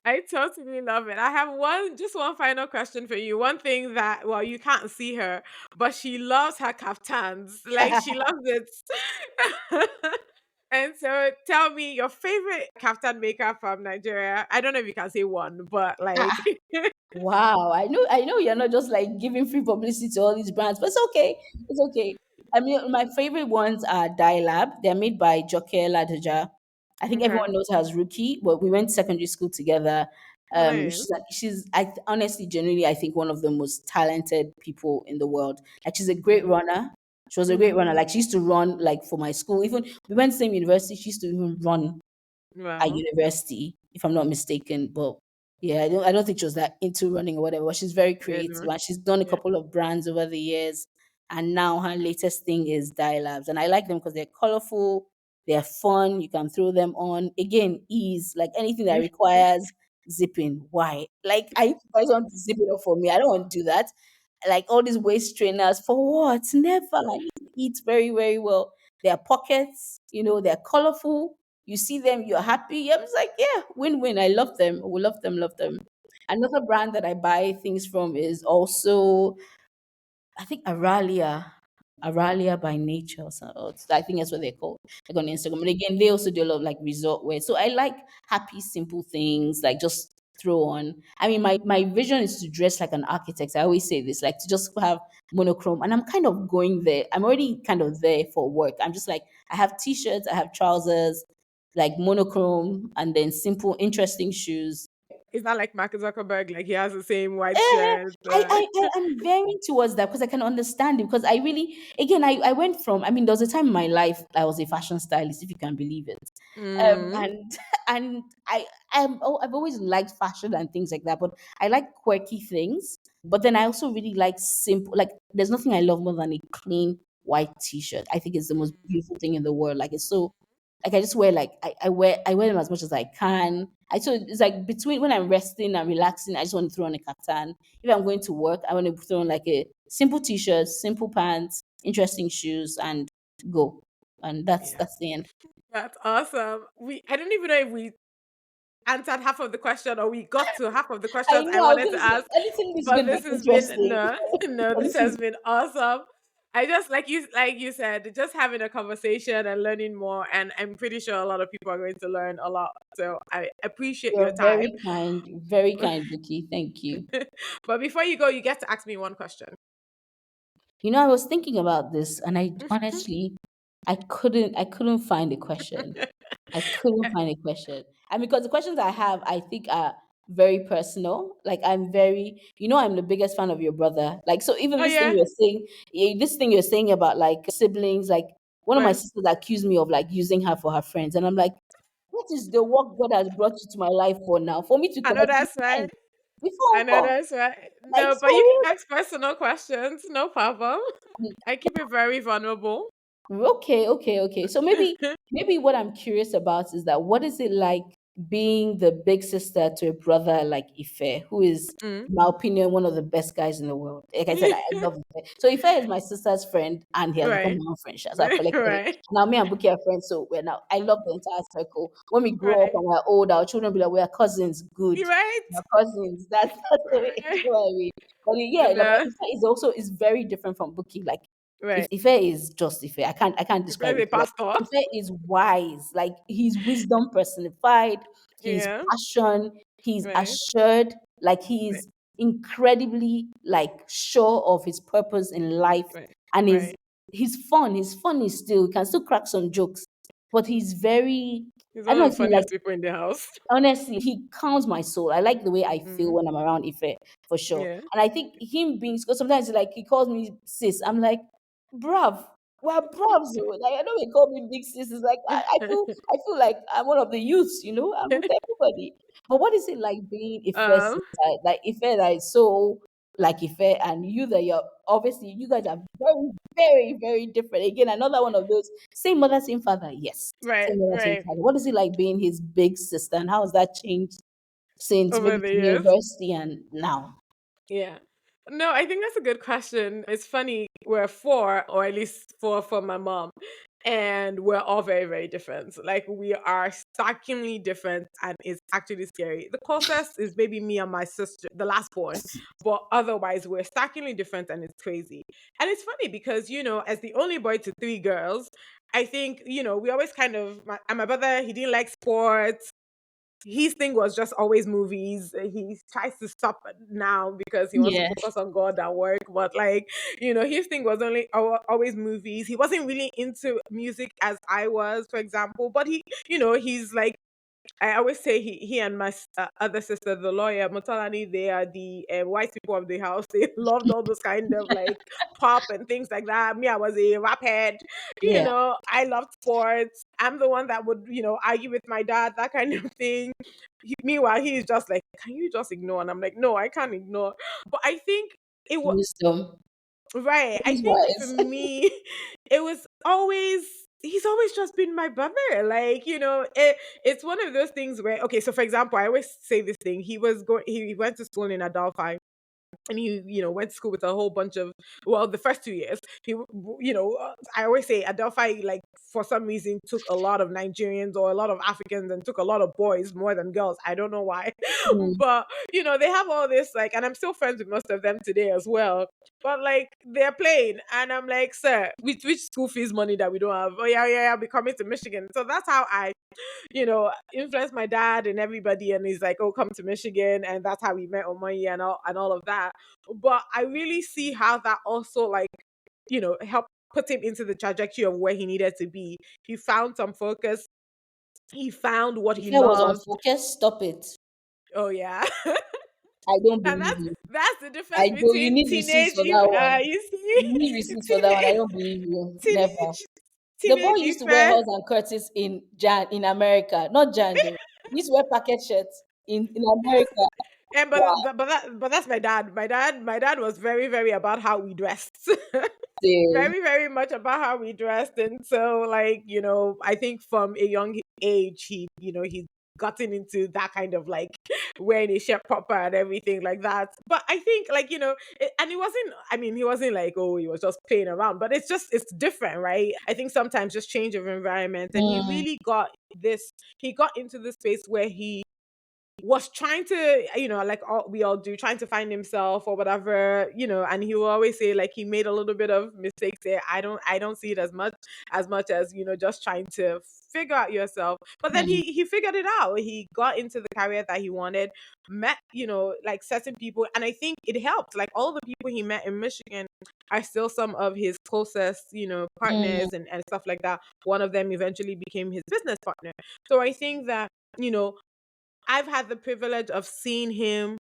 I totally love it. I have just one final question for you. One thing that, well, you can't see her, but she loves her kaftans. Like she loves it. And so tell me your favorite kaftan maker from Nigeria. I don't know if you can say one, but like, Wow. I know you're not just like giving free publicity to all these brands, but it's okay. It's okay. I mean, my favorite ones are Lab. They're made by Joke Ladaja. I think okay, everyone knows her as Rookie, but we went to secondary school together. nice. Honestly, genuinely, I think one of the most talented people in the world. Like, she's a great Mm, runner. She was a great runner. mm, Like, she used to run like for my school. Even we went to the same university. She used to even run at well, university, if I'm not mistaken. But yeah, I don't think she was that into running or whatever. But she's very you creative know, and she's done a yeah. couple of brands over the years. And now her latest thing is Dye Labs. And I like them because they're colorful, they're fun, you can throw them on. Again, ease, like anything that requires zipping. Why? Like I you guys want to zip it up for me. I don't want to do that. Like all these waist trainers for what? Never. I need to eat very, very well. Their pockets, they're colorful. You see them, you're happy. I'm just like, yeah, win-win. I love them. We love them, love them. Another brand that I buy things from is also, I think, Aralia by nature. I think that's what they're called. Like on Instagram. But again, they also do a lot of like resort wear. So I like happy, simple things, like just throw on. I mean, my vision is to dress like an architect. I always say this, like to just have monochrome. And I'm kind of going there. I'm already kind of there for work. I'm just like, I have t-shirts, I have trousers, like monochrome, and then simple, interesting shoes. Is that like Mark Zuckerberg? Like he has the same white Eh, shirt. I'm veering towards that because I can understand it. Because I really, again, I went from, I mean, there was a time in my life I was a fashion stylist, if you can believe it. Mm, And and I've always liked fashion and things like that, but I like quirky things. But then I also really like simple, like there's nothing I love more than a clean white t-shirt. I think it's the most beautiful thing in the world. Like it's so, like I just wear like I wear them as much as I can. So it's like between when I'm resting and relaxing, I just want to throw on a kaftan. If I'm going to work, I want to throw on like a simple t-shirt, simple pants, interesting shoes, and go. And that's yeah, that's the end. that's awesome. I don't even know if we answered half of the question or we got to half of the I questions I know I was wanted going to to say ask, anything is but going to this be has been interesting. no, no, But this this is has been awesome. I just like you said, just having a conversation and learning more, and I'm pretty sure a lot of people are going to learn a lot. So I appreciate your you're time. very kind, Vicky. Thank you. But before you go, you get to ask me one question. I was thinking about this, and I honestly, I couldn't find a question. I couldn't find a question, and because the questions I have, I think are very personal. Like I'm very, I'm the biggest fan of your brother. Like so, even Oh this thing yeah. you're saying, this thing you're saying about like siblings, like one of my Right. sisters accused me of like using her for her friends, and I'm like, what is the work God has brought you to my life for now? For me to I come know up with that's right. friends before I know uncle. that's right. Like No, but you so can ask personal questions. No problem. I keep it very vulnerable. Okay, okay, okay. So maybe what I'm curious about is that what is it like being the big sister to a brother like Ife, who is, Mm. in my opinion, one of the best guys in the world. Like I said, I love Ife. So Ife is my sister's friend and he has become Right. my own friend. So I've collected it. Right. Now me and Buki are friends, so we're now I love the entire circle. When we grow up Right. and we're old, our children will be like, we're cousins, good. You right? We're cousins. That's the way it's Right. going. But yeah, like, but No. Ife is also is very different from Buki. Like if Right. Ife is just Ife, I can't If describe there's it. a Like pastor. Ife is wise, like he's wisdom personified, he's Yeah. passion, he's Right. assured, like Right. he's incredibly like sure of his purpose in life, Right. and Right. he's fun. He's funny still, he can still crack some jokes, but he's very He's I one don't know of if the you like funniest people in the house. honestly, he calms my soul. I like the way I feel Mm. when I'm around Ife for sure. Yeah. And I think him being because sometimes like he calls me sis. I'm like, bruv, we're bravs. Oh." Like I know he call me big sis. It's like I feel like I'm one of the youths, I'm with everybody. But what is it like being Ife's um. sister? Like Ife that is so like Ife and you that you're obviously you guys are very, very, very different. Again, another one of those same mother, same father. Yes. Right. Same mother, same Right. father. What is it like being his big sister and how has that changed since Over maybe the to years. university and now? Yeah. No, I think that's a good question. It's funny. We're four, or at least four for my mom, and we're all very, very different. Like we are starkly different, and it's actually scary. The closest is maybe me and my sister, the last born, but otherwise we're starkly different, and it's crazy. And it's funny because as the only boy to three girls, I think we always kind of and my brother, he didn't like sports. His thing was just always movies. He tries to stop now because he wants to Yeah. focus on God and work. But his thing was only always movies. He wasn't really into music as I was, for example. But he's like I always say he and my other sister, the lawyer Motalani, they are the white people of the house. They loved all those kind of like pop and things like that. Me, I was a rap head. Yeah. I loved sports. I'm the one that would argue with my dad, that kind of thing. Meanwhile, he's just like, can you just ignore? And I'm like, no, I can't ignore. But I think it was Wisdom. right. I He's think for wise. me, it was always he's always just been my brother. It's one of those things where okay, so for example, I always say this thing. He went to school in Adelphi and he went to school with a whole bunch of the first 2 years I always say Adelphi like for some reason took a lot of Nigerians or a lot of Africans and took a lot of boys more than girls. I don't know why. Mm. But they have all this like, and I'm still friends with most of them today as well, but like they're playing and I'm like, sir, which school fees money that we don't have? Oh yeah, yeah, I'll be coming to Michigan. So that's how I influenced my dad and everybody. And he's like, oh, come to Michigan. And that's how we met Omoye and all of that. But I really see how that also, like, helped put him into the trajectory of where he needed to be. He found some focus. He found what If he I was loved. unfocused, stop it. Oh, yeah. I don't And believe that's you. that's the difference I do. You between need receipts for that one. you You need see, receipts for that one. I don't believe you. Never. The boy teenage used to wear Ife. Halls and Curtis in America, not Jan though. He used to wear packet shirts in America. And Wow. but that's my dad. My dad was very, very about how we dressed. Same. Very, very much about how we dressed. And so, like, I think from a young age, he's gotten into that kind of like wearing a shirt proper and everything like that. But I think, like, and he wasn't, I mean, he wasn't like, oh, he was just playing around, but it's different, right? I think sometimes just change of environment. And he Mm, really he got into this space where he was trying to, like we all do, trying to find himself or whatever, and he will always say like he made a little bit of mistakes there. I don't see it as much as just trying to figure out yourself. But then mm, he figured it out. He got into the career that he wanted, met, like certain people, and I think it helped. Like all the people he met in Michigan are still some of his closest, mm. partners and stuff like that. One of them eventually became his business partner. So I think that, you know I've had the privilege of seeing him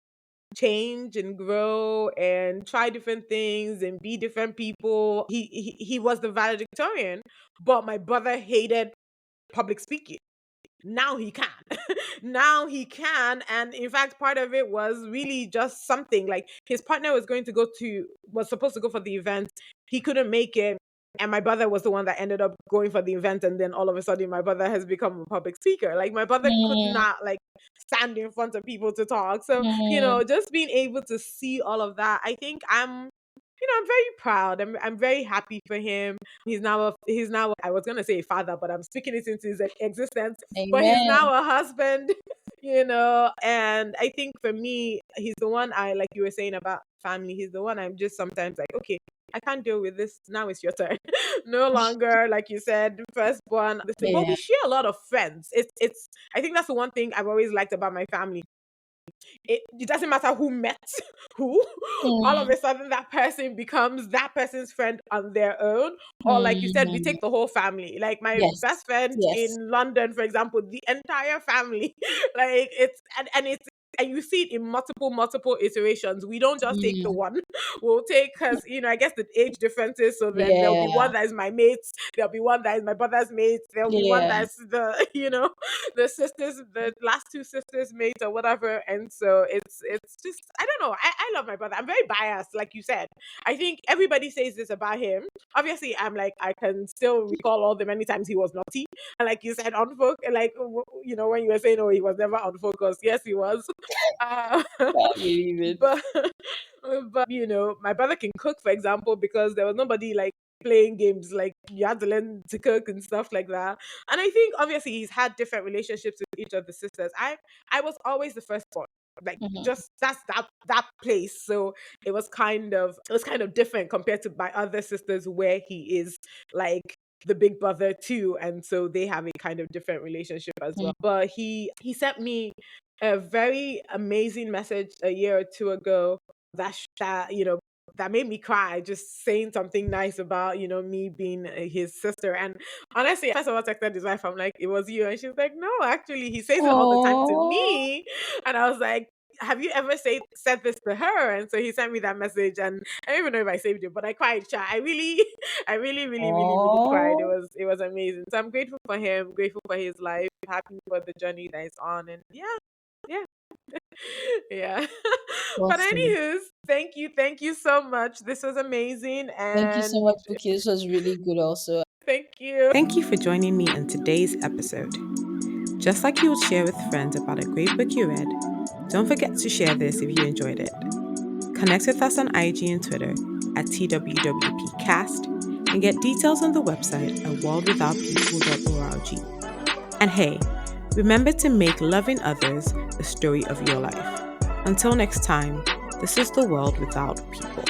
change and grow and try different things and be different people. He was the valedictorian, but my brother hated public speaking. Now he can. Now he can. And in fact, part of it was really just something like his partner was supposed to go for the event. He couldn't make it. And my brother was the one that ended up going for the event. And then all of a sudden, my brother has become a public speaker. Like, my brother could Mm, not, like, stand in front of people to talk. So, mm, just being able to see all of that, I think I'm very proud. I'm very happy for him. He's now I was gonna say a father, but I'm speaking it into his existence. But he's amen. now a husband, and I think for me, he's the one I like you were saying about family, he's the one I'm just sometimes like, okay, I can't deal with this. Now it's your turn. No longer, like you said, firstborn. But Yeah. we share a lot of friends. It's I think that's the one thing I've always liked about my family. It doesn't matter who met who, all of Mm, a sudden that person becomes that person's friend on their own. Or like you said, we mm, take the whole family. Like my yes. best friend Yes. in London, for example, the entire family. Like and you see it in multiple iterations. We don't just take the Mm, one. We'll take because I guess the age differences. So then there'll be yeah. one that is my mates. There'll be one that is my brother's mates. There'll be one Yeah. that's the the last two sisters' mates or whatever. And so it's just I don't know. I love my brother. I'm very biased, like you said. I think everybody says this about him. Obviously, I'm like I can still recall all the many times he was naughty. And like you said, like when you were saying, oh, he was never unfocused. Yes, he was. Uh, Can't believe it. but my brother can cook, for example, because there was nobody like playing games. Like you had to learn to cook and stuff like that. And I think obviously he's had different relationships with each of the sisters. I was always the firstborn. Like Mhm. just that's that place. So it was kind of different compared to my other sisters where he is like the big brother too, and so they have a kind of different relationship as Mm. well. But he sent me a very amazing message a year or two ago that made me cry, just saying something nice about me being his sister. And honestly, first of all, I texted his wife, I'm like, it was you, and she's like, no, actually he says it all the time to Oh, me. And I was like, have you ever said this to her? And so he sent me that message, and I don't even know if I saved it, but I cried. Cha. I really, I really, really, really, really cried. It oh, was amazing. So I'm grateful for him, grateful for his life, happy for the journey that he's on, and yeah, yeah, yeah. But awesome. anywho's, thank you so much. This was amazing, Thank you so and much, Buki. This was really good also. thank you. Thank you for joining me in today's episode. Just like you would share with friends about a great book you read, don't forget to share this if you enjoyed it. Connect with us on IG and Twitter at TWWPcast and get details on the website at worldwithoutpeople.org. And hey, remember to make loving others the story of your life. Until next time, this is the world without people.